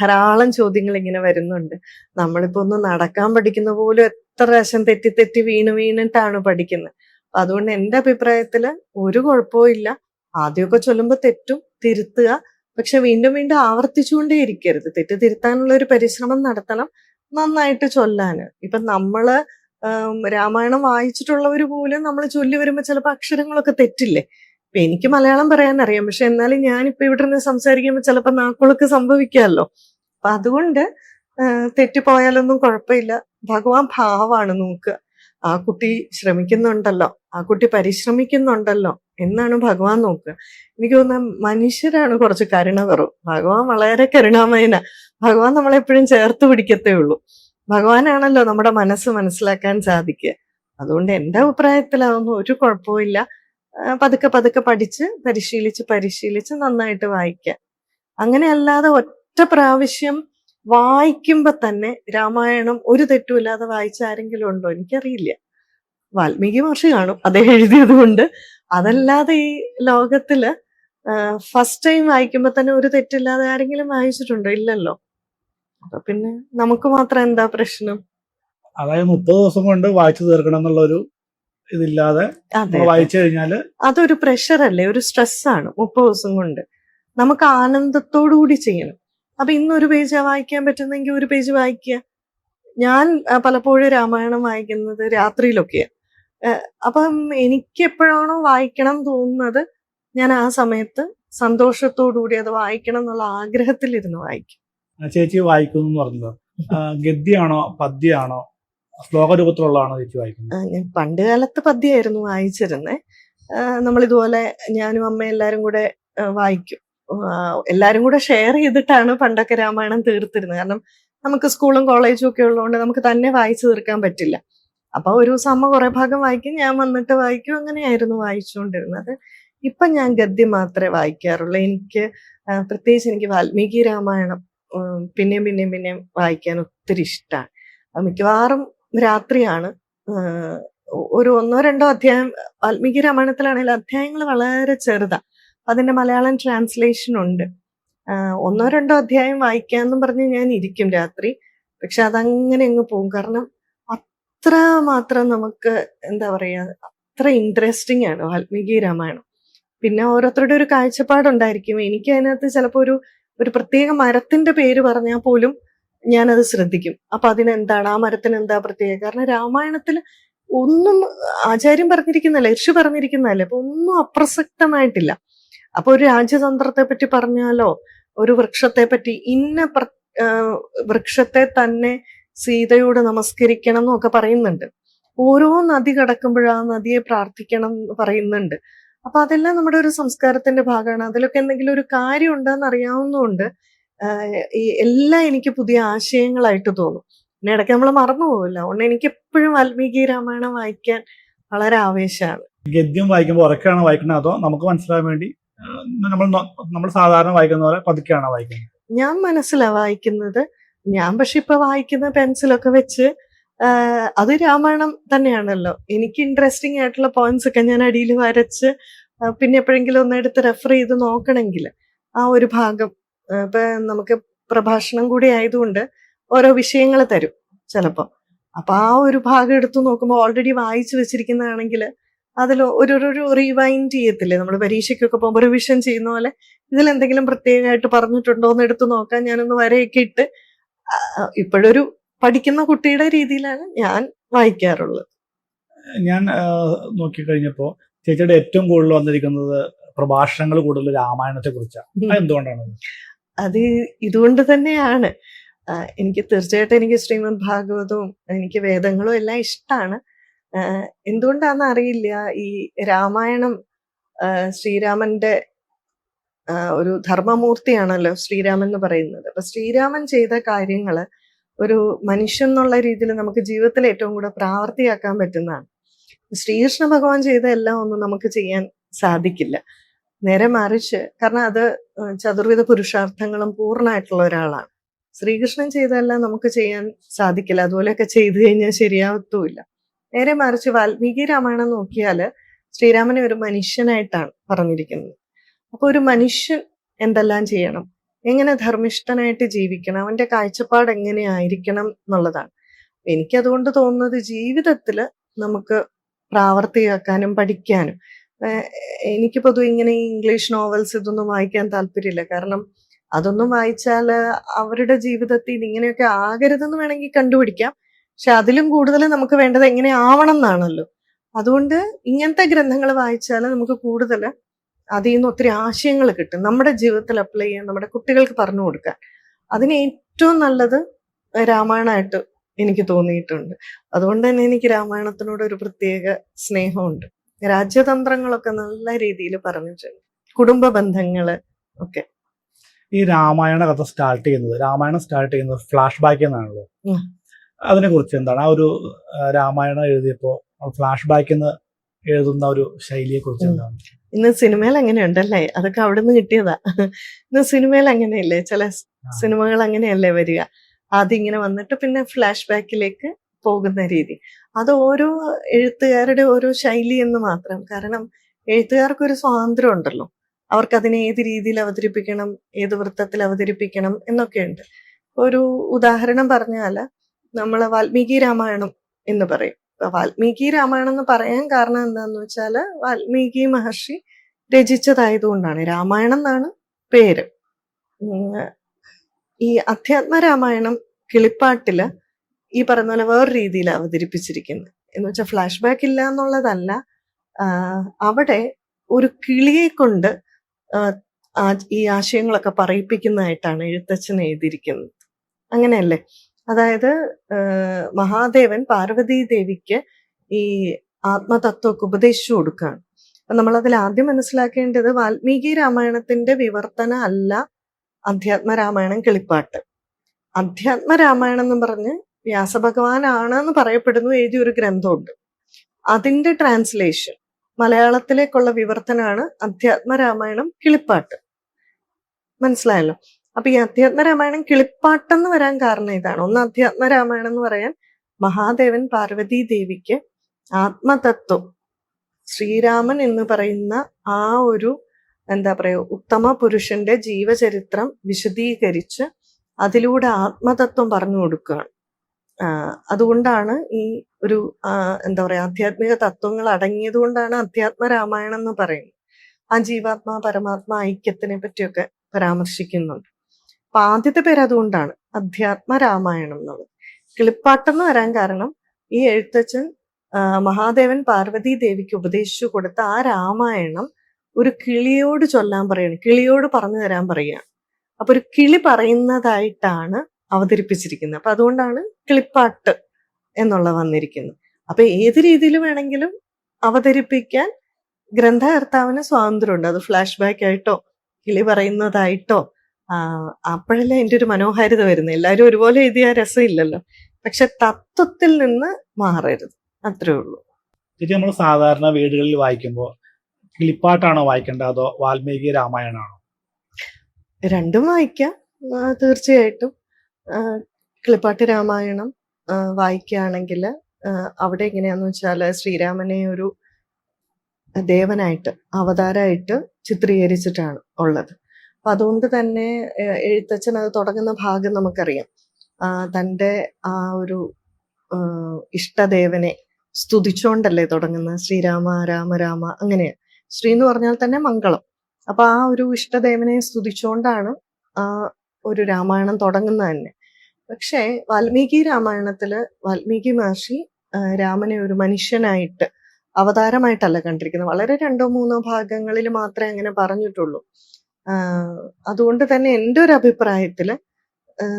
ധാരാളം ചോദ്യങ്ങൾ ഇങ്ങനെ വരുന്നുണ്ട്. നമ്മളിപ്പോ ഒന്ന് നടക്കാൻ പഠിക്കുന്ന പോലും എത്ര പ്രാവശ്യം തെറ്റി തെറ്റി വീണിട്ടാണ് പഠിക്കുന്നത്. അതുകൊണ്ട് എൻ്റെ അഭിപ്രായത്തില് ഒരു കുഴപ്പവും ഇല്ല. ആദ്യമൊക്കെ ചൊല്ലുമ്പോൾ തെറ്റും, തിരുത്തുക. പക്ഷെ വീണ്ടും വീണ്ടും ആവർത്തിച്ചുകൊണ്ടേ ഇരിക്കരുത്. തെറ്റ് തിരുത്താനുള്ള ഒരു പരിശ്രമം നടത്തണം, നന്നായിട്ട് ചൊല്ലാന്. ഇപ്പൊ നമ്മള് രാമായണം വായിച്ചിട്ടുള്ളവർ പോലും നമ്മൾ ചൊല്ലി വരുമ്പോൾ ചിലപ്പോൾ അക്ഷരങ്ങളൊക്കെ തെറ്റില്ലേ. ഇപ്പൊ എനിക്ക് മലയാളം പറയാൻ അറിയാം, പക്ഷെ എന്നാലും ഞാനിപ്പോ ഇവിടെ നിന്ന് സംസാരിക്കുമ്പോൾ ചിലപ്പോൾ നാക്കുകളൊക്കെ സംഭവിക്കാമല്ലോ. അപ്പൊ അതുകൊണ്ട് തെറ്റിപ്പോയാലൊന്നും കുഴപ്പമില്ല. ഭഗവാൻ ഭാവമാണ് നോക്കുക. ആ കുട്ടി ശ്രമിക്കുന്നുണ്ടല്ലോ, ആ കുട്ടി പരിശ്രമിക്കുന്നുണ്ടല്ലോ എന്നാണ് ഭഗവാൻ നോക്കുക. എനിക്ക് തോന്നുന്ന മനുഷ്യരാണ് കുറച്ച് കരുണ കുറവ്. ഭഗവാൻ വളരെ കരുണാമയന. ഭഗവാൻ നമ്മളെപ്പോഴും ചേർത്ത് പിടിക്കത്തേ ഉള്ളൂ. ഭഗവാനാണല്ലോ നമ്മുടെ മനസ്സ് മനസ്സിലാക്കാൻ സാധിക്കുക. അതുകൊണ്ട് എൻ്റെ അഭിപ്രായത്തിൽ അതൊന്നും ഒരു കുഴപ്പവും ഇല്ല. പതുക്കെ പതുക്കെ പഠിച്ച് പരിശീലിച്ച് നന്നായിട്ട് വായിക്കുക. അങ്ങനെ അല്ലാതെ ഒറ്റ പ്രാവശ്യം വായിക്കുമ്പോ തന്നെ രാമായണം ഒരു തെറ്റുമില്ലാതെ വായിച്ച ആരെങ്കിലും ഉണ്ടോ? എനിക്കറിയില്ല. വാൽമീകി മഹർഷി കാണും, അദ്ദേഹം എഴുതിയത് കൊണ്ട്. അതല്ലാതെ ഈ ലോകത്തില് ഫസ്റ്റ് ടൈം വായിക്കുമ്പോ തന്നെ ഒരു തെറ്റില്ലാതെ ആരെങ്കിലും വായിച്ചിട്ടുണ്ടോ? ഇല്ലല്ലോ. അപ്പൊ പിന്നെ നമുക്ക് മാത്രം എന്താ പ്രശ്നം? അതായത് 30 ദിവസം കൊണ്ട് വായിച്ചു തീർക്കണം എന്നുള്ളൊരു ഇതില്ലാതെ വായിച്ചു കഴിഞ്ഞാല് അതൊരു പ്രഷർ അല്ലേ, ഒരു സ്ട്രെസ്സാണ്. 30 ദിവസം കൊണ്ട് നമുക്ക് ആനന്ദത്തോടു കൂടി ചെയ്യണം. അപ്പൊ ഇന്നൊരു പേജാ വായിക്കാൻ പറ്റുന്നെങ്കിൽ ഒരു പേജ് വായിക്കുക. ഞാൻ പലപ്പോഴും രാമായണം വായിക്കുന്നത് രാത്രിയിലൊക്കെയാണ്. അപ്പം എനിക്ക് എപ്പോഴാണോ വായിക്കണം തോന്നുന്നത് ഞാൻ ആ സമയത്ത് സന്തോഷത്തോടുകൂടി അത് വായിക്കണം എന്നുള്ള ആഗ്രഹത്തിലിരുന്ന് വായിക്കും. ചേച്ചി വായിക്കുന്നു എന്ന് പറഞ്ഞല്ലോ, ഗദ്യാണോ പദ്യാണോ ശ്ലോക രൂപത്തിലുള്ളതാണോ ചേച്ചി വായിക്കുന്നത്? ഞാൻ പണ്ട് കാലത്ത് പദ്യമായിരുന്നു വായിച്ചിരുന്നേ. നമ്മളിതുപോലെ ഞാനും അമ്മയും എല്ലാരും കൂടെ വായിക്കും. എല്ലാരും കൂടെ ഷെയർ ചെയ്തിട്ടാണ് പണ്ടൊക്കെ രാമായണം തീർത്തിരുന്നത്. കാരണം നമുക്ക് സ്കൂളും കോളേജും ഒക്കെ ഉള്ളതുകൊണ്ട് നമുക്ക് തന്നെ വായിച്ചു തീർക്കാൻ പറ്റില്ല. അപ്പൊ ഒരു ദിവസം അമ്മ കുറെ ഭാഗം വായിക്കും, ഞാൻ വന്നിട്ട് വായിക്കും. അങ്ങനെയായിരുന്നു വായിച്ചുകൊണ്ടിരുന്നത്. ഇപ്പൊ ഞാൻ ഗദ്യം മാത്രമേ വായിക്കാറുള്ളൂ. എനിക്ക് പ്രത്യേകിച്ച് എനിക്ക് വാൽമീകി രാമായണം പിന്നെയും വായിക്കാൻ ഒത്തിരി ഇഷ്ടമാണ്. മിക്കവാറും രാത്രിയാണ് ഒരു 1-2 അധ്യായം. വാൽമീകി രാമായണത്തിലാണെങ്കിൽ അധ്യായങ്ങൾ വളരെ ചെറുതാ. അതിന്റെ മലയാളം ട്രാൻസ്ലേഷൻ ഉണ്ട്. 1-2 അധ്യായം വായിക്കാന്നും പറഞ്ഞ് ഞാൻ ഇരിക്കും രാത്രി. പക്ഷെ അതങ്ങനെ അങ്ങ് പോകും. കാരണം അത്ര മാത്രം നമുക്ക് എന്താ പറയാ, അത്ര ഇൻട്രസ്റ്റിംഗ് ആണ് വാൽമീകി രാമായണം. പിന്നെ ഓരോരുത്തരുടെ ഒരു കാഴ്ചപ്പാടുണ്ടായിരിക്കും. എനിക്ക് അതിനകത്ത് ചിലപ്പോൾ ഒരു പ്രത്യേക മരത്തിന്റെ പേര് പറഞ്ഞാൽ പോലും ഞാനത് ശ്രദ്ധിക്കും. അപ്പൊ അതിനെന്താണ്, ആ മരത്തിന് എന്താ പ്രത്യേകത? കാരണം രാമായണത്തിൽ ഒന്നും ആചാര്യം പറഞ്ഞിരിക്കുന്നല്ലേ, ഋഷി പറഞ്ഞിരിക്കുന്നതല്ലേ, അപ്പൊ ഒന്നും അപ്രസക്തമായിട്ടില്ല. അപ്പൊ ഒരു രാജ്യതന്ത്രത്തെ പറ്റി പറഞ്ഞാലോ, ഒരു വൃക്ഷത്തെ പറ്റി വൃക്ഷത്തെ തന്നെ സീതയോട് നമസ്കരിക്കണം എന്നൊക്കെ പറയുന്നുണ്ട്. ഓരോ നദി കടക്കുമ്പോഴും ആ നദിയെ പ്രാർത്ഥിക്കണം എന്ന് പറയുന്നുണ്ട്. അപ്പൊ അതെല്ലാം നമ്മുടെ ഒരു സംസ്കാരത്തിന്റെ ഭാഗമാണ്. അതിലൊക്കെ എന്തെങ്കിലും ഒരു കാര്യം ഉണ്ടെന്ന് അറിയാവുന്നതുകൊണ്ട് ഈ എല്ലാം എനിക്ക് പുതിയ ആശയങ്ങളായിട്ട് തോന്നും. പിന്നെ ഇടയ്ക്ക് നമ്മൾ മറന്നു പോകില്ല. അതുകൊണ്ട് എനിക്ക് എപ്പോഴും വാൽമീകി രാമായണം വായിക്കാൻ വളരെ ആവേശമാണ്. ഗദ്യം വായിക്കുമ്പോൾ ഉറക്കെയാണോ വായിക്കുന്നത്, അതോ നമുക്ക് മനസ്സിലാകാൻ വേണ്ടി നമ്മൾ സാധാരണ വായിക്കുന്ന പോലെ പതുക്കെയാണോ വായിക്കുന്നത്? ഞാൻ മനസ്സിലാ വായിക്കുന്നത്. ഞാൻ പക്ഷെ ഇപ്പൊ വായിക്കുന്ന പെൻസിലൊക്കെ വെച്ച് അത് രാമായണം തന്നെയാണല്ലോ. എനിക്ക് ഇൻട്രസ്റ്റിംഗ് ആയിട്ടുള്ള പോയിന്റ്സ് ഒക്കെ ഞാൻ അടിയിൽ വരച്ച് പിന്നെ എപ്പോഴെങ്കിലും ഒന്നെടുത്ത് റെഫർ ചെയ്ത് നോക്കണമെങ്കിൽ ആ ഒരു ഭാഗം, ഇപ്പൊ നമുക്ക് പ്രഭാഷണം കൂടി ആയതുകൊണ്ട് ഓരോ വിഷയങ്ങൾ തരും ചിലപ്പോൾ. അപ്പൊ ആ ഒരു ഭാഗം എടുത്തു നോക്കുമ്പോൾ ഓൾറെഡി വായിച്ചു വെച്ചിരിക്കുന്നതാണെങ്കിൽ അതിൽ ഒരു റീവൈൻഡ് ചെയ്യത്തില്ലേ, നമ്മൾ പരീക്ഷയ്ക്കൊക്കെ പോകുമ്പോൾ റിവിഷൻ ചെയ്യുന്ന പോലെ ഇതിലെന്തെങ്കിലും പ്രത്യേകമായിട്ട് പറഞ്ഞിട്ടുണ്ടോ എന്ന് എടുത്തു നോക്കാൻ ഞാനൊന്ന് വരയൊക്കെ ഇട്ട് ഇപ്പോഴൊരു പഠിക്കുന്ന കുട്ടിയുടെ രീതിയിലാണ് ഞാൻ വായിക്കാറുള്ളത്. ഞാൻ നോക്കിക്കഴിഞ്ഞപ്പോൾ ചേച്ചിയുടെ ഏറ്റവും കൂടുതൽ വന്നിരിക്കുന്നത് പ്രഭാഷണങ്ങൾ കൂടുതൽ രാമായണത്തെ കുറിച്ചാണ്. എന്തുകൊണ്ടാണ്? അത് ഇതുകൊണ്ട് തന്നെയാണ്. എനിക്ക് തീർച്ചയായിട്ടും എനിക്ക് ശ്രീമദ് ഭാഗവതവും എനിക്ക് വേദങ്ങളും എല്ലാം ഇഷ്ടമാണ്. എന്തുകൊണ്ടാണെന്ന് അറിയില്ല, ഈ രാമായണം ശ്രീരാമന്റെ ഒരു ധർമ്മമൂർത്തിയാണല്ലോ ശ്രീരാമൻ എന്ന് പറയുന്നത്. അപ്പൊ ശ്രീരാമൻ ചെയ്ത കാര്യങ്ങള് ഒരു മനുഷ്യൻ എന്നുള്ള രീതിയിൽ നമുക്ക് ജീവിതത്തിൽ ഏറ്റവും കൂടെ പ്രാവർത്തിയാക്കാൻ പറ്റുന്നതാണ്. ശ്രീകൃഷ്ണ ഭഗവാൻ ചെയ്ത എല്ലാം ഒന്നും നമുക്ക് ചെയ്യാൻ സാധിക്കില്ല. നേരെ മറിച്ച്, കാരണം അത് ചതുർവിധ പുരുഷാർത്ഥങ്ങളും പൂർണ്ണമായിട്ടുള്ള ഒരാളാണ്. ശ്രീകൃഷ്ണൻ ചെയ്തതെല്ലാം നമുക്ക് ചെയ്യാൻ സാധിക്കില്ല. അതുപോലെയൊക്കെ ചെയ്തു കഴിഞ്ഞാൽ ശരിയാവത്തുമില്ല. നേരെ മറിച്ച് വാൽമീകി രാമായണം നോക്കിയാൽ ശ്രീരാമനെ ഒരു മനുഷ്യനായിട്ടാണ് പറഞ്ഞിരിക്കുന്നത്. അപ്പൊ ഒരു മനുഷ്യൻ എന്തെല്ലാം ചെയ്യണം, എങ്ങനെ ധർമ്മിഷ്ഠനായിട്ട് ജീവിക്കണം, അവന്റെ കാഴ്ചപ്പാട് എങ്ങനെയായിരിക്കണം എന്നുള്ളതാണ്. എനിക്കതുകൊണ്ട് തോന്നുന്നത് ജീവിതത്തിൽ നമുക്ക് പ്രാവർത്തികമാക്കാനും പഠിക്കാനും. എനിക്ക് പൊതുവെ ഇങ്ങനെ ഈ ഇംഗ്ലീഷ് നോവൽസ് ഇതൊന്നും വായിക്കാൻ താല്പര്യമില്ല. കാരണം അതൊന്നും വായിച്ചാൽ അവരുടെ ജീവിതത്തിൽ ഇത് ഇങ്ങനെയൊക്കെ ആകരുതെന്ന് വേണമെങ്കിൽ കണ്ടുപിടിക്കാം. പക്ഷെ അതിലും കൂടുതൽ നമുക്ക് വേണ്ടത് എങ്ങനെ ആവണം എന്നാണല്ലോ. അതുകൊണ്ട് ഇങ്ങനത്തെ ഗ്രന്ഥങ്ങൾ വായിച്ചാൽ നമുക്ക് കൂടുതൽ അതിൽ നിന്ന് ഒത്തിരി ആശയങ്ങൾ കിട്ടും, നമ്മുടെ ജീവിതത്തിൽ അപ്ലൈ ചെയ്യാൻ, നമ്മുടെ കുട്ടികൾക്ക് പറഞ്ഞു കൊടുക്കാൻ. അതിന് ഏറ്റവും നല്ലത് രാമായണമായിട്ട് എനിക്ക് തോന്നിയിട്ടുണ്ട്. അതുകൊണ്ട് തന്നെ എനിക്ക് രാമായണത്തിനോട് ഒരു പ്രത്യേക സ്നേഹമുണ്ട്. രാജ്യതന്ത്രങ്ങളൊക്കെ നല്ല രീതിയിൽ പറഞ്ഞിട്ടുണ്ട്, കുടുംബ ബന്ധങ്ങള് ഒക്കെ. ഈ രാമായണ കഥ രാമായണം സ്റ്റാർട്ട് ചെയ്യുന്നത് ഫ്ലാഷ് ബാക്കിൽ നിന്നാണല്ലോ. ഉം. അതിനെ കുറിച്ച് എന്താണ് ആ ഒരു രാമായണം എഴുതിയപ്പോ ഫ്ലാഷ് ബാക്കിൽ നിന്ന് എഴുതുന്ന ഒരു ശൈലിയെ കുറിച്ച് എന്താണ്? ഇന്ന് സിനിമയിൽ അങ്ങനെയുണ്ടല്ലേ, അതൊക്കെ അവിടെ നിന്ന് കിട്ടിയതാ. ഇന്ന് സിനിമയിൽ അങ്ങനെയല്ലേ, ചില സിനിമകൾ അങ്ങനെയല്ലേ വരിക. ആദ്യം ഇങ്ങനെ വന്നിട്ട് പിന്നെ ഫ്ലാഷ് ബാക്കിലേക്ക് പോകുന്ന രീതി. അത് ഓരോ എഴുത്തുകാരുടെ ഓരോ ശൈലി എന്ന് മാത്രം. കാരണം എഴുത്തുകാർക്കൊരു സ്വാതന്ത്ര്യം ഉണ്ടല്ലോ, അവർക്ക് അതിനെ ഏത് രീതിയിൽ അവതരിപ്പിക്കണം, ഏത് വൃത്തത്തിൽ അവതരിപ്പിക്കണം എന്നൊക്കെയുണ്ട്. ഒരു ഉദാഹരണം പറഞ്ഞാല് നമ്മള് വാൽമീകി രാമായണം എന്ന് പറയും. വാൽമീകി രാമായണം എന്ന് പറയാൻ കാരണം എന്താന്ന് വെച്ചാല് വാൽമീകി മഹർഷി രചിച്ചതായതുകൊണ്ടാണ്. രാമായണം എന്നാണ് പേര്. ഈ അധ്യാത്മ രാമായണം കിളിപ്പാട്ടില് ഈ പറഞ്ഞ പോലെ വേറെ രീതിയിൽ അവതരിപ്പിച്ചിരിക്കുന്നത്. എന്ന് വെച്ചാൽ ഫ്ലാഷ് ബാക്ക് ഇല്ല എന്നുള്ളതല്ല, അവിടെ ഒരു കിളിയെ കൊണ്ട് ഈ ആശയങ്ങളൊക്കെ പറയിപ്പിക്കുന്നതായിട്ടാണ് എഴുത്തച്ഛൻ എഴുതിയിരിക്കുന്നത്. അങ്ങനെയല്ലേ? അതായത് മഹാദേവൻ പാർവതി ദേവിക്ക് ഈ ആത്മതത്വമൊക്കെ ഉപദേശിച്ചു കൊടുക്കുകയാണ്. അപ്പൊ നമ്മളതിൽ ആദ്യം മനസ്സിലാക്കേണ്ടത് വാൽമീകി രാമായണത്തിന്റെ വിവർത്തന അല്ല അധ്യാത്മ രാമായണം കിളിപ്പാട്ട്. അധ്യാത്മ രാമായണം എന്ന് പറഞ്ഞ് വ്യാസഭഗവാനാണെന്ന് പറയപ്പെടുന്നു എഴുതിയ ഒരു ഗ്രന്ഥമുണ്ട്. അതിന്റെ ട്രാൻസ്ലേഷൻ മലയാളത്തിലേക്കുള്ള വിവർത്തനമാണ് അധ്യാത്മ രാമായണം കിളിപ്പാട്ട്. മനസ്സിലായല്ലോ? അപ്പൊ ഈ അധ്യാത്മ രാമായണം കിളിപ്പാട്ടെന്ന് വരാൻ കാരണം ഇതാണ്. ഒന്ന്, അധ്യാത്മ രാമായണം എന്ന് പറയാൻ മഹാദേവൻ പാർവതി ദേവിക്ക് ആത്മതത്വം, ശ്രീരാമൻ എന്ന് പറയുന്ന ആ ഒരു എന്താ പറയുക ഉത്തമ പുരുഷന്റെ ജീവചരിത്രം വിശദീകരിച്ച് അതിലൂടെ ആത്മതത്വം പറഞ്ഞു കൊടുക്കുകയാണ്. അതുകൊണ്ടാണ് ഈ ഒരു എന്താ പറയാ ആധ്യാത്മിക തത്വങ്ങൾ അടങ്ങിയത് കൊണ്ടാണ് അധ്യാത്മ രാമായണം എന്ന് പറയുന്നത്. ആ ജീവാത്മാ പരമാത്മാ ഐക്യത്തിനെ പറ്റിയൊക്കെ പരാമർശിക്കുന്നുണ്ട്. അപ്പൊ ആദ്യത്തെ പേര് അതുകൊണ്ടാണ് അധ്യാത്മ രാമായണം എന്നുള്ളത്. കിളിപ്പാട്ടെന്ന് വരാൻ കാരണം ഈ എഴുത്തച്ഛൻ മഹാദേവൻ പാർവതി ദേവിക്ക് ഉപദേശിച്ചു കൊടുത്ത ആ രാമായണം ഒരു കിളിയോട് ചൊല്ലാൻ പറയാണ്, കിളിയോട് പറഞ്ഞു തരാൻ പറയുകയാണ്. അപ്പൊ ഒരു കിളി പറയുന്നതായിട്ടാണ് അവതരിപ്പിച്ചിരിക്കുന്നത്. അപ്പൊ അതുകൊണ്ടാണ് കിളിപ്പാട്ട് എന്നുള്ള വന്നിരിക്കുന്നത്. അപ്പൊ ഏത് രീതിയിൽ വേണമെങ്കിലും അവതരിപ്പിക്കാൻ ഗ്രന്ഥകർത്താവിന് സ്വാതന്ത്ര്യമുണ്ട്. അത് ഫ്ലാഷ് ബാക്ക് ആയിട്ടോ കിളി പറയുന്നതായിട്ടോ. അപ്പോഴല്ലേ എൻ്റെ ഒരു മനോഹാരിത വരുന്നത്. എല്ലാവരും ഒരുപോലെ എഴുതിയ രസമില്ലല്ലോ. പക്ഷെ തത്വത്തിൽ നിന്ന് മാറരുത്, അത്രേ ഉള്ളൂ. ചേച്ചി, നമ്മൾ സാധാരണ വീടുകളിൽ വായിക്കുമ്പോൾ കിളിപ്പാട്ടാണോ വായിക്കേണ്ടത് അതോ വാൽമീകി രാമായണമാണോ? രണ്ടും വായിക്കാം, തീർച്ചയായിട്ടും. കിളിപ്പാട്ട് രാമായണം വായിക്കുകയാണെങ്കിൽ അവിടെ എങ്ങനെയാന്ന് വെച്ചാൽ ശ്രീരാമനെ ഒരു ദേവനായിട്ട് അവതാരമായിട്ട് ചിത്രീകരിച്ചിട്ടാണ് ഉള്ളത്. അപ്പൊ അതുകൊണ്ട് തന്നെ എഴുത്തച്ഛൻ അത് തുടങ്ങുന്ന ഭാഗം നമുക്കറിയാം. തൻ്റെ ആ ഒരു ഇഷ്ടദേവനെ സ്തുതിച്ചോണ്ടല്ലേ തുടങ്ങുന്നത്. ശ്രീരാമ രാമ രാമ, അങ്ങനെയാ. ശ്രീ എന്ന് പറഞ്ഞാൽ തന്നെ മംഗളം. അപ്പൊ ആ ഒരു ഇഷ്ടദേവനെ സ്തുതിച്ചോണ്ടാണ് ആ ഒരു രാമായണം തുടങ്ങുന്നത് തന്നെ. പക്ഷേ വാൽമീകി രാമായണത്തില് വാൽമീകി മഹർഷി രാമനെ ഒരു മനുഷ്യനായിട്ട് അവതാരമായിട്ടല്ല കണ്ടിരിക്കുന്നത്. വളരെ 2-3 ഭാഗങ്ങളിൽ മാത്രമേ അങ്ങനെ പറഞ്ഞിട്ടുള്ളൂ. അതുകൊണ്ട് തന്നെ എൻ്റെ ഒരു അഭിപ്രായത്തില്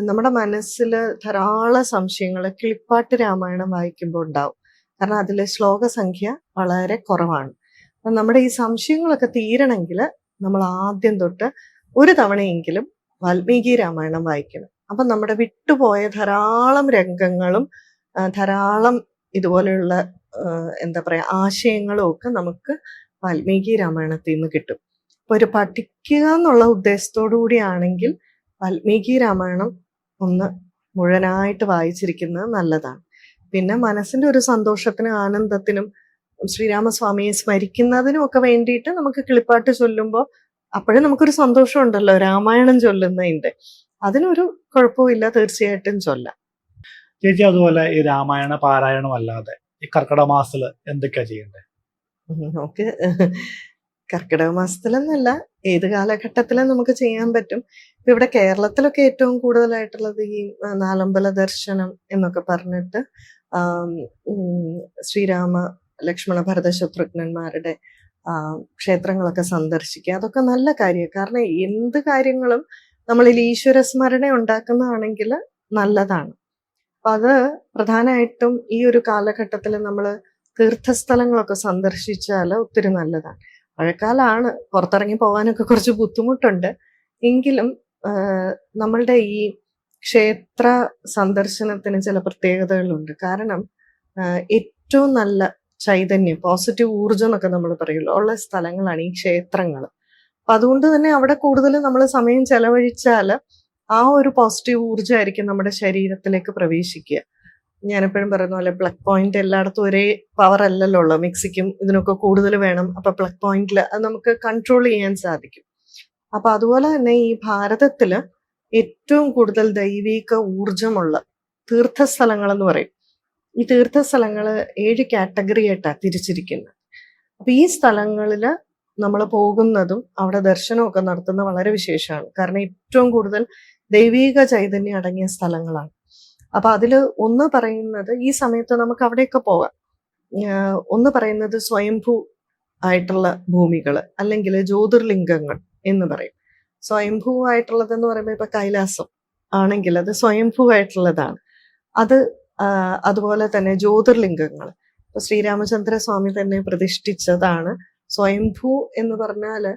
നമ്മുടെ മനസ്സിൽ ധാരാളം സംശയങ്ങൾ കിളിപ്പാട്ട് രാമായണം വായിക്കുമ്പോൾ ഉണ്ടാവും. കാരണം അതിലെ ശ്ലോകസംഖ്യ വളരെ കുറവാണ്. അപ്പം നമ്മുടെ ഈ സംശയങ്ങളൊക്കെ തീരണമെങ്കിൽ നമ്മൾ ആദ്യം തൊട്ട് ഒരു തവണയെങ്കിലും വാൽമീകി രാമായണം വായിക്കണം. അപ്പം നമ്മുടെ വിട്ടുപോയ ധാരാളം രംഗങ്ങളും ധാരാളം ഇതുപോലെയുള്ള എന്താ പറയാ ആശയങ്ങളും ഒക്കെ നമുക്ക് വാൽമീകി രാമായണത്തിൽ നിന്ന് കിട്ടും. അപ്പൊ ഒരു പഠിക്കുക എന്നുള്ള ഉദ്ദേശത്തോടു കൂടിയാണെങ്കിൽ വാൽമീകി രാമായണം ഒന്ന് മുഴുവനായിട്ട് വായിച്ചിരിക്കുന്നത് നല്ലതാണ്. പിന്നെ മനസ്സിന്റെ ഒരു സന്തോഷത്തിനും ആനന്ദത്തിനും ശ്രീരാമസ്വാമിയെ സ്മരിക്കുന്നതിനും ഒക്കെ വേണ്ടിയിട്ട് നമുക്ക് കിളിപ്പാട്ട് ചൊല്ലുമ്പോൾ അപ്പോഴും നമുക്കൊരു സന്തോഷം ഉണ്ടല്ലോ രാമായണം ചൊല്ലുന്നതിന്റെ. അതിനൊരു കുഴപ്പമില്ല, തീർച്ചയായിട്ടും ചൊല്ലാം. ചേച്ചി അതുപോലെ ഈ രാമായണ പാരായണം അല്ലാതെ ഈ കർക്കിടക മാസത്തിൽ എന്തൊക്കെയാ ചെയ്യണ്ടേ? നമുക്ക് കർക്കിടക മാസത്തിലെന്നല്ല, ഏത് കാലഘട്ടത്തിലും നമുക്ക് ചെയ്യാൻ പറ്റും. ഇപ്പൊ ഇവിടെ കേരളത്തിലൊക്കെ ഏറ്റവും കൂടുതലായിട്ടുള്ളത് ഈ നാലമ്പല ദർശനം എന്നൊക്കെ പറഞ്ഞിട്ട് ശ്രീരാമ ലക്ഷ്മണ ഭരത ശത്രുഘ്നന്മാരുടെ ക്ഷേത്രങ്ങളൊക്കെ സന്ദർശിക്കുക. അതൊക്കെ നല്ല കാര്യമാണ്. കാരണം എന്ത് കാര്യങ്ങളും നമ്മളിൽ ഈശ്വര സ്മരണ ഉണ്ടാക്കുന്നതാണെങ്കിൽ നല്ലതാണ്. അപ്പൊ അത് പ്രധാനമായിട്ടും ഈ ഒരു കാലഘട്ടത്തിൽ നമ്മൾ തീർത്ഥസ്ഥലങ്ങളൊക്കെ സന്ദർശിച്ചാൽ ഒത്തിരി നല്ലതാണ്. മഴക്കാലമാണ്, പുറത്തിറങ്ങി പോകാനൊക്കെ കുറച്ച് ബുദ്ധിമുട്ടുണ്ട്. എങ്കിലും നമ്മളുടെ ഈ ക്ഷേത്ര സന്ദർശനത്തിന് ചില പ്രത്യേകതകളുണ്ട്. കാരണം ഏറ്റവും നല്ല ചൈതന്യം, പോസിറ്റീവ് ഊർജം എന്നൊക്കെ നമ്മൾ പറയുമല്ലോ, ഉള്ള സ്ഥലങ്ങളാണ് ഈ ക്ഷേത്രങ്ങൾ. അപ്പൊ അതുകൊണ്ട് തന്നെ അവിടെ കൂടുതൽ നമ്മൾ സമയം ചെലവഴിച്ചാൽ ആ ഒരു പോസിറ്റീവ് ഊർജ്ജമായിരിക്കും നമ്മുടെ ശരീരത്തിലേക്ക് പ്രവേശിക്കുക. ഞാനെപ്പോഴും പറയുന്ന പോലെ പ്ലഗ് പോയിന്റ് എല്ലായിടത്തും ഒരേ പവർ അല്ലല്ലോ ഉള്ളത്. മിക്സിക്കും ഇതിനൊക്കെ കൂടുതൽ വേണം. അപ്പൊ പ്ലഗ് പോയിന്റിൽ അത് നമുക്ക് കൺട്രോൾ ചെയ്യാൻ സാധിക്കും. അപ്പൊ അതുപോലെ തന്നെ ഈ ഭാരതത്തില് ഏറ്റവും കൂടുതൽ ദൈവിക ഊർജമുള്ള തീർത്ഥസ്ഥലങ്ങൾ എന്ന് പറയും. ഈ തീർത്ഥസ്ഥലങ്ങള് 7 കാറ്റഗറി ആയിട്ടാണ് തിരിച്ചിരിക്കുന്നത്. അപ്പൊ ഈ സ്ഥലങ്ങളിൽ നമ്മൾ പോകുന്നതും അവിടെ ദർശനമൊക്കെ നടത്തുന്നത് വളരെ വിശേഷമാണ്. കാരണം ഏറ്റവും കൂടുതൽ ദൈവിക ചൈതന്യം അടങ്ങിയ സ്ഥലങ്ങളാണ്. അപ്പൊ അതിൽ ഒന്ന് പറയുന്നത്, ഈ സമയത്ത് നമുക്ക് അവിടെയൊക്കെ പോകാം. ഒന്ന് പറയുന്നത് സ്വയംഭൂ ആയിട്ടുള്ള ഭൂമികൾ, അല്ലെങ്കിൽ ജ്യോതിർലിംഗങ്ങൾ എന്ന് പറയും. സ്വയംഭൂ ആയിട്ടുള്ളതെന്ന് പറയുമ്പോൾ ഇപ്പൊ കൈലാസം ആണെങ്കിൽ അത് സ്വയംഭൂ ആയിട്ടുള്ളതാണ്. അത് അതുപോലെ തന്നെ ജ്യോതിർലിംഗങ്ങൾ ഇപ്പൊ ശ്രീരാമചന്ദ്ര സ്വാമി തന്നെ പ്രതിഷ്ഠിച്ചതാണ്. സ്വയംഭൂ എന്ന് പറഞ്ഞാല്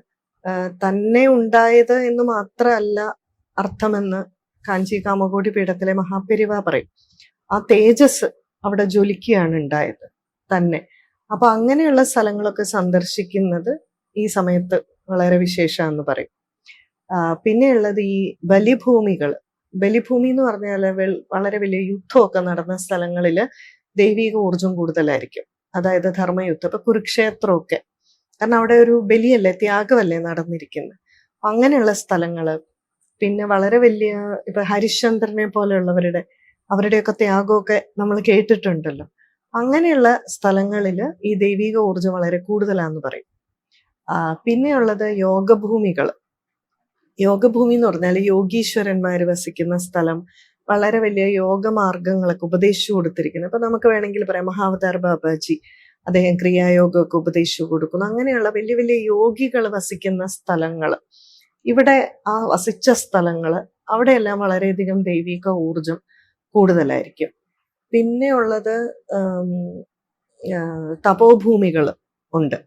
തന്നെ ഉണ്ടായത് എന്ന് മാത്രമല്ല അർത്ഥമെന്ന് കാഞ്ചി കാമകോടി പീഠത്തിലെ മഹാപെരിവ പറയും. ആ തേജസ് അവിടെ ജ്വലിക്കുകയാണ് ഉണ്ടായത് തന്നെ. അപ്പൊ അങ്ങനെയുള്ള സ്ഥലങ്ങളൊക്കെ സന്ദർശിക്കുന്നത് ഈ സമയത്ത് വളരെ വിശേഷമെന്ന് പറയും. പിന്നെയുള്ളത് ഈ ബലിഭൂമികൾ. ബലിഭൂമി എന്ന് പറഞ്ഞാൽ വളരെ വലിയ യുദ്ധമൊക്കെ നടന്ന സ്ഥലങ്ങളിൽ ദൈവിക ഊർജം കൂടുതലായിരിക്കും. അതായത് ധർമ്മയുദ്ധം, ഇപ്പൊ കുരുക്ഷേത്രമൊക്കെ, കാരണം അവിടെ ഒരു ബലിയല്ലേ, ത്യാഗമല്ലേ നടന്നിരിക്കുന്നത്. അങ്ങനെയുള്ള സ്ഥലങ്ങള്. പിന്നെ വളരെ വലിയ ഇപ്പൊ ഹരിശ്ചന്ദ്രനെ പോലെയുള്ളവരുടെ അവരുടെയൊക്കെ ത്യാഗമൊക്കെ നമ്മൾ കേട്ടിട്ടുണ്ടല്ലോ. അങ്ങനെയുള്ള സ്ഥലങ്ങളിൽ ഈ ദൈവിക ഊർജം വളരെ കൂടുതലാന്ന് പറയും. പിന്നെയുള്ളത് യോഗഭൂമികൾ. യോഗഭൂമി എന്ന് പറഞ്ഞാൽ യോഗീശ്വരന്മാര് വസിക്കുന്ന സ്ഥലം, വളരെ വലിയ യോഗമാർഗങ്ങളൊക്കെ ഉപദേശിച്ചു കൊടുത്തിരിക്കുന്നത്. അപ്പൊ നമുക്ക് വേണമെങ്കിൽ പറയാം മഹാവതാർ ബാബാജി, അദ്ദേഹം ക്രിയായോഗമൊക്കെ ഉപദേശിച്ചു കൊടുക്കുന്നു. അങ്ങനെയുള്ള വലിയ വലിയ യോഗികൾ വസിക്കുന്ന സ്ഥലങ്ങൾ, ഇവിടെ ആ വസിച്ച സ്ഥലങ്ങൾ, അവിടെയെല്ലാം വളരെയധികം ദൈവിക ഊർജം കൂടുതലായിരിക്കും. പിന്നെ ഉള്ളത് തപോഭൂമികൾ ഉണ്ട്.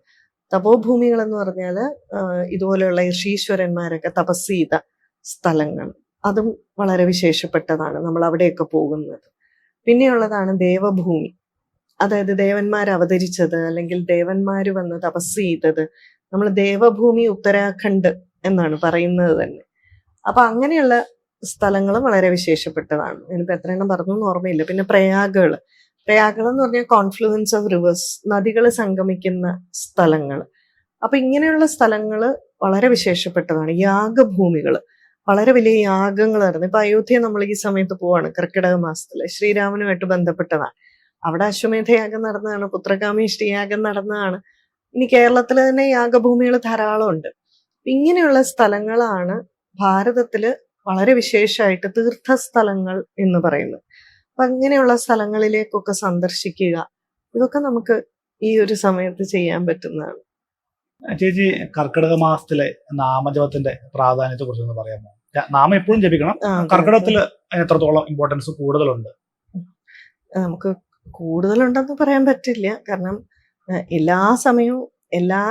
തപോഭൂമികൾ എന്ന് പറഞ്ഞാൽ ഇതുപോലെയുള്ള ഋഷീശ്വരന്മാരൊക്കെ തപസ് ചെയ്ത സ്ഥലങ്ങൾ, അതും വളരെ വിശേഷപ്പെട്ടതാണ്, നമ്മൾ അവിടെയൊക്കെ പോകുന്നത്. പിന്നെയുള്ളതാണ് ദേവഭൂമി. അതായത് ദേവന്മാർ അവതരിച്ചത് അല്ലെങ്കിൽ ദേവന്മാർ വന്ന് തപസ് ചെയ്തത്. നമ്മൾ ദേവഭൂമി ഉത്തരാഖണ്ഡ് എന്നാണ് പറയുന്നത് തന്നെ. അപ്പൊ അങ്ങനെയുള്ള സ്ഥലങ്ങളും വളരെ വിശേഷപ്പെട്ടതാണ്. ഞാനിപ്പോ എത്ര എണ്ണം പറഞ്ഞു എന്ന് ഓർമ്മയില്ല. പിന്നെ പ്രയാഗകൾ എന്ന് പറഞ്ഞാൽ കോൺഫ്ലുവൻസ് ഓഫ് റിവേഴ്സ്, നദികൾ സംഗമിക്കുന്ന സ്ഥലങ്ങൾ. അപ്പൊ ഇങ്ങനെയുള്ള സ്ഥലങ്ങൾ വളരെ വിശേഷപ്പെട്ടതാണ്. യാഗഭൂമികൾ, വളരെ വലിയ യാഗങ്ങൾ നടന്നു. ഇപ്പൊ അയോധ്യ നമ്മൾ ഈ സമയത്ത് പോവാണ്, കർക്കിടക മാസത്തില്, ശ്രീരാമനുമായിട്ട് ബന്ധപ്പെട്ടതാണ്. അവിടെ അശ്വമേധയാഗം നടന്നതാണ്, പുത്രകാമേഷ്ടി യാഗം നടന്നതാണ്. ഇനി കേരളത്തിൽ തന്നെ യാഗഭൂമികൾ ധാരാളം ഉണ്ട്. ഇങ്ങനെയുള്ള സ്ഥലങ്ങളാണ് ഭാരതത്തില് വളരെ വിശേഷമായിട്ട് തീർത്ഥസ്ഥലങ്ങൾ എന്ന് പറയുന്നത്. അപ്പൊ അങ്ങനെയുള്ള സ്ഥലങ്ങളിലേക്കൊക്കെ സന്ദർശിക്കുക, ഇതൊക്കെ നമുക്ക് ഈ ഒരു സമയത്ത് ചെയ്യാൻ പറ്റുന്നതാണ്. ചേച്ചി, കർക്കിടക മാസത്തിലെ നാമജപത്തിന്റെ പ്രാധാന്യത്തെ കുറിച്ചൊന്ന് പറയാമോ? നാമം എപ്പോഴും ജപിക്കണം, കർക്കിടകത്തിൽ എത്രത്തോളം ഇമ്പോർട്ടൻസ് കൂടുതലുണ്ട്? നമുക്ക് കൂടുതലുണ്ടെന്ന് പറയാൻ പറ്റില്ല. കാരണം എല്ലാ സമയവും എല്ലാ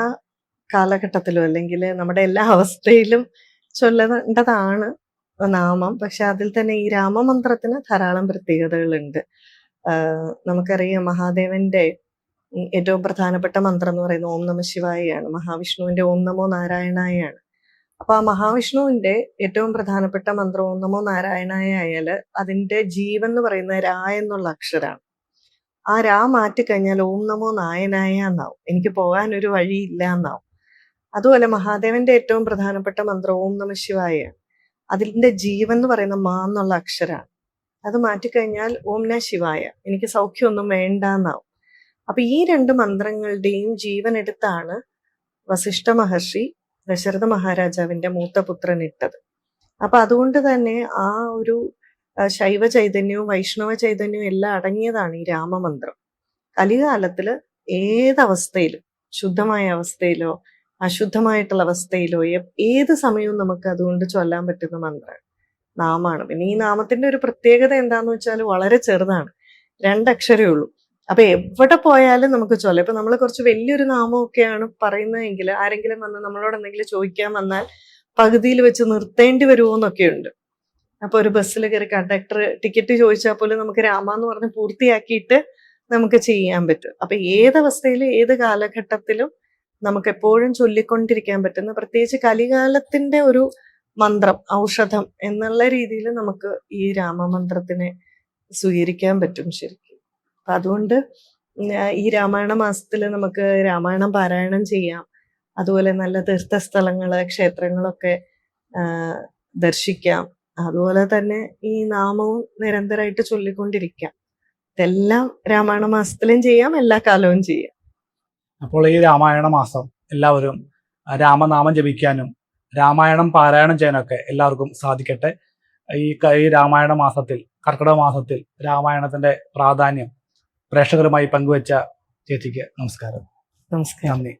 കാലഘട്ടത്തിലും അല്ലെങ്കിൽ നമ്മുടെ എല്ലാ അവസ്ഥയിലും ചൊല്ലേണ്ടതാണ് നാമം. പക്ഷെ അതിൽ തന്നെ ഈ രാമമന്ത്രത്തിന് ധാരാളം പ്രത്യേകതകളുണ്ട്. നമുക്കറിയാം മഹാദേവന്റെ ഏറ്റവും പ്രധാനപ്പെട്ട മന്ത്രം എന്ന് പറയുന്നത് ഓം നമ ശിവായയാണ്. മഹാവിഷ്ണുവിന്റെ ഓം നമോ നാരായണായാണ്. അപ്പൊ ആ മഹാവിഷ്ണുവിന്റെ ഏറ്റവും പ്രധാനപ്പെട്ട മന്ത്രം ഓം നമോ നാരായണായ ആയാല് അതിന്റെ ജീവൻ എന്ന് പറയുന്ന രാ എന്നുള്ള അക്ഷരാണ്. ആ രാ മാറ്റിക്കഴിഞ്ഞാൽ ഓം നമോ നായനായ എന്നാവും. എനിക്ക് പോകാൻ ഒരു വഴിയില്ല എന്നാവും. അതുപോലെ മഹാദേവന്റെ ഏറ്റവും പ്രധാനപ്പെട്ട മന്ത്രം ഓം നമ ശിവായാണ്. അതിന്റെ ജീവൻ എന്ന് പറയുന്ന മാ എന്നുള്ള അക്ഷരാണ്. അത് മാറ്റിക്കഴിഞ്ഞാൽ ഓം ന ശിവായ, എനിക്ക് സൗഖ്യമൊന്നും വേണ്ട എന്നാവും. അപ്പൊ ഈ രണ്ട് മന്ത്രങ്ങളുടെയും ജീവൻ എടുത്താണ് വസിഷ്ഠ മഹർഷി ദശരഥ മഹാരാജാവിന്റെ മൂത്ത പുത്രൻ ഇട്ടത്. അപ്പൊ അതുകൊണ്ട് തന്നെ ആ ഒരു ശൈവ ചൈതന്യവും വൈഷ്ണവ ചൈതന്യവും എല്ലാം അടങ്ങിയതാണ് ഈ രാമമന്ത്രം. കലികാലത്തില് ഏതവസ്ഥയിലും, ശുദ്ധമായ അവസ്ഥയിലോ അശുദ്ധമായിട്ടുള്ള അവസ്ഥയിലോ ഏത് സമയവും നമുക്ക് അതുകൊണ്ട് ചൊല്ലാൻ പറ്റുന്ന മന്ത്രമാണ്, നാമാണ്. പിന്നെ ഈ നാമത്തിന്റെ ഒരു പ്രത്യേകത എന്താന്ന് വെച്ചാൽ വളരെ ചെറുതാണ്, 2 അക്ഷരമേ ഉള്ളൂ. അപ്പൊ എവിടെ പോയാലും നമുക്ക് ചൊല്ലാം. ഇപ്പൊ നമ്മൾ കുറച്ച് വലിയൊരു നാമമൊക്കെയാണ് പറയുന്നതെങ്കിൽ ആരെങ്കിലും വന്ന് നമ്മളോട് എന്തെങ്കിലും ചോദിക്കാൻ വന്നാൽ പകുതിയിൽ വെച്ച് നിർത്തേണ്ടി വരുമോ എന്നൊക്കെ ഉണ്ട്. അപ്പൊ ഒരു ബസ്സിൽ കയറി കണ്ടക്ടർ ടിക്കറ്റ് ചോദിച്ചാൽ പോലും നമുക്ക് രാമ എന്ന് പറഞ്ഞ് പൂർത്തിയാക്കിയിട്ട് നമുക്ക് ചെയ്യാൻ പറ്റും. അപ്പൊ ഏതവസ്ഥയിലും ഏത് കാലഘട്ടത്തിലും നമുക്ക് എപ്പോഴും ചൊല്ലിക്കൊണ്ടിരിക്കാൻ പറ്റുന്ന, പ്രത്യേകിച്ച് കലികാലത്തിന്റെ ഒരു മന്ത്രം, ഔഷധം എന്നുള്ള രീതിയിൽ നമുക്ക് ഈ രാമമന്ത്രത്തിനെ സ്വീകരിക്കാൻ പറ്റും ശരിക്കും. അപ്പൊ അതുകൊണ്ട് ഈ രാമായണ മാസത്തിൽ നമുക്ക് രാമായണം പാരായണം ചെയ്യാം. അതുപോലെ നല്ല തീർത്ഥസ്ഥലങ്ങള്, ക്ഷേത്രങ്ങളൊക്കെ ദർശിക്കാം. അതുപോലെ തന്നെ ഈ നാമവും നിരന്തരമായിട്ട് ചൊല്ലിക്കൊണ്ടിരിക്കാം. ഇതെല്ലാം രാമായണ മാസത്തിലും ചെയ്യാം, എല്ലാ കാലവും ചെയ്യാം. അപ്പോൾ ഈ രാമായണ മാസം എല്ലാവരും രാമനാമം ജപിക്കാനും രാമായണം പാരായണം ചെയ്യാനൊക്കെ എല്ലാവർക്കും സാധിക്കട്ടെ. ഈ രാമായണ മാസത്തിൽ, കർക്കിടക മാസത്തിൽ രാമായണത്തിന്റെ പ്രാധാന്യം പ്രേക്ഷകരുമായി പങ്കുവച്ച ചേച്ചിക്ക് നമസ്കാരം. നമസ്കാരം. നന്ദി.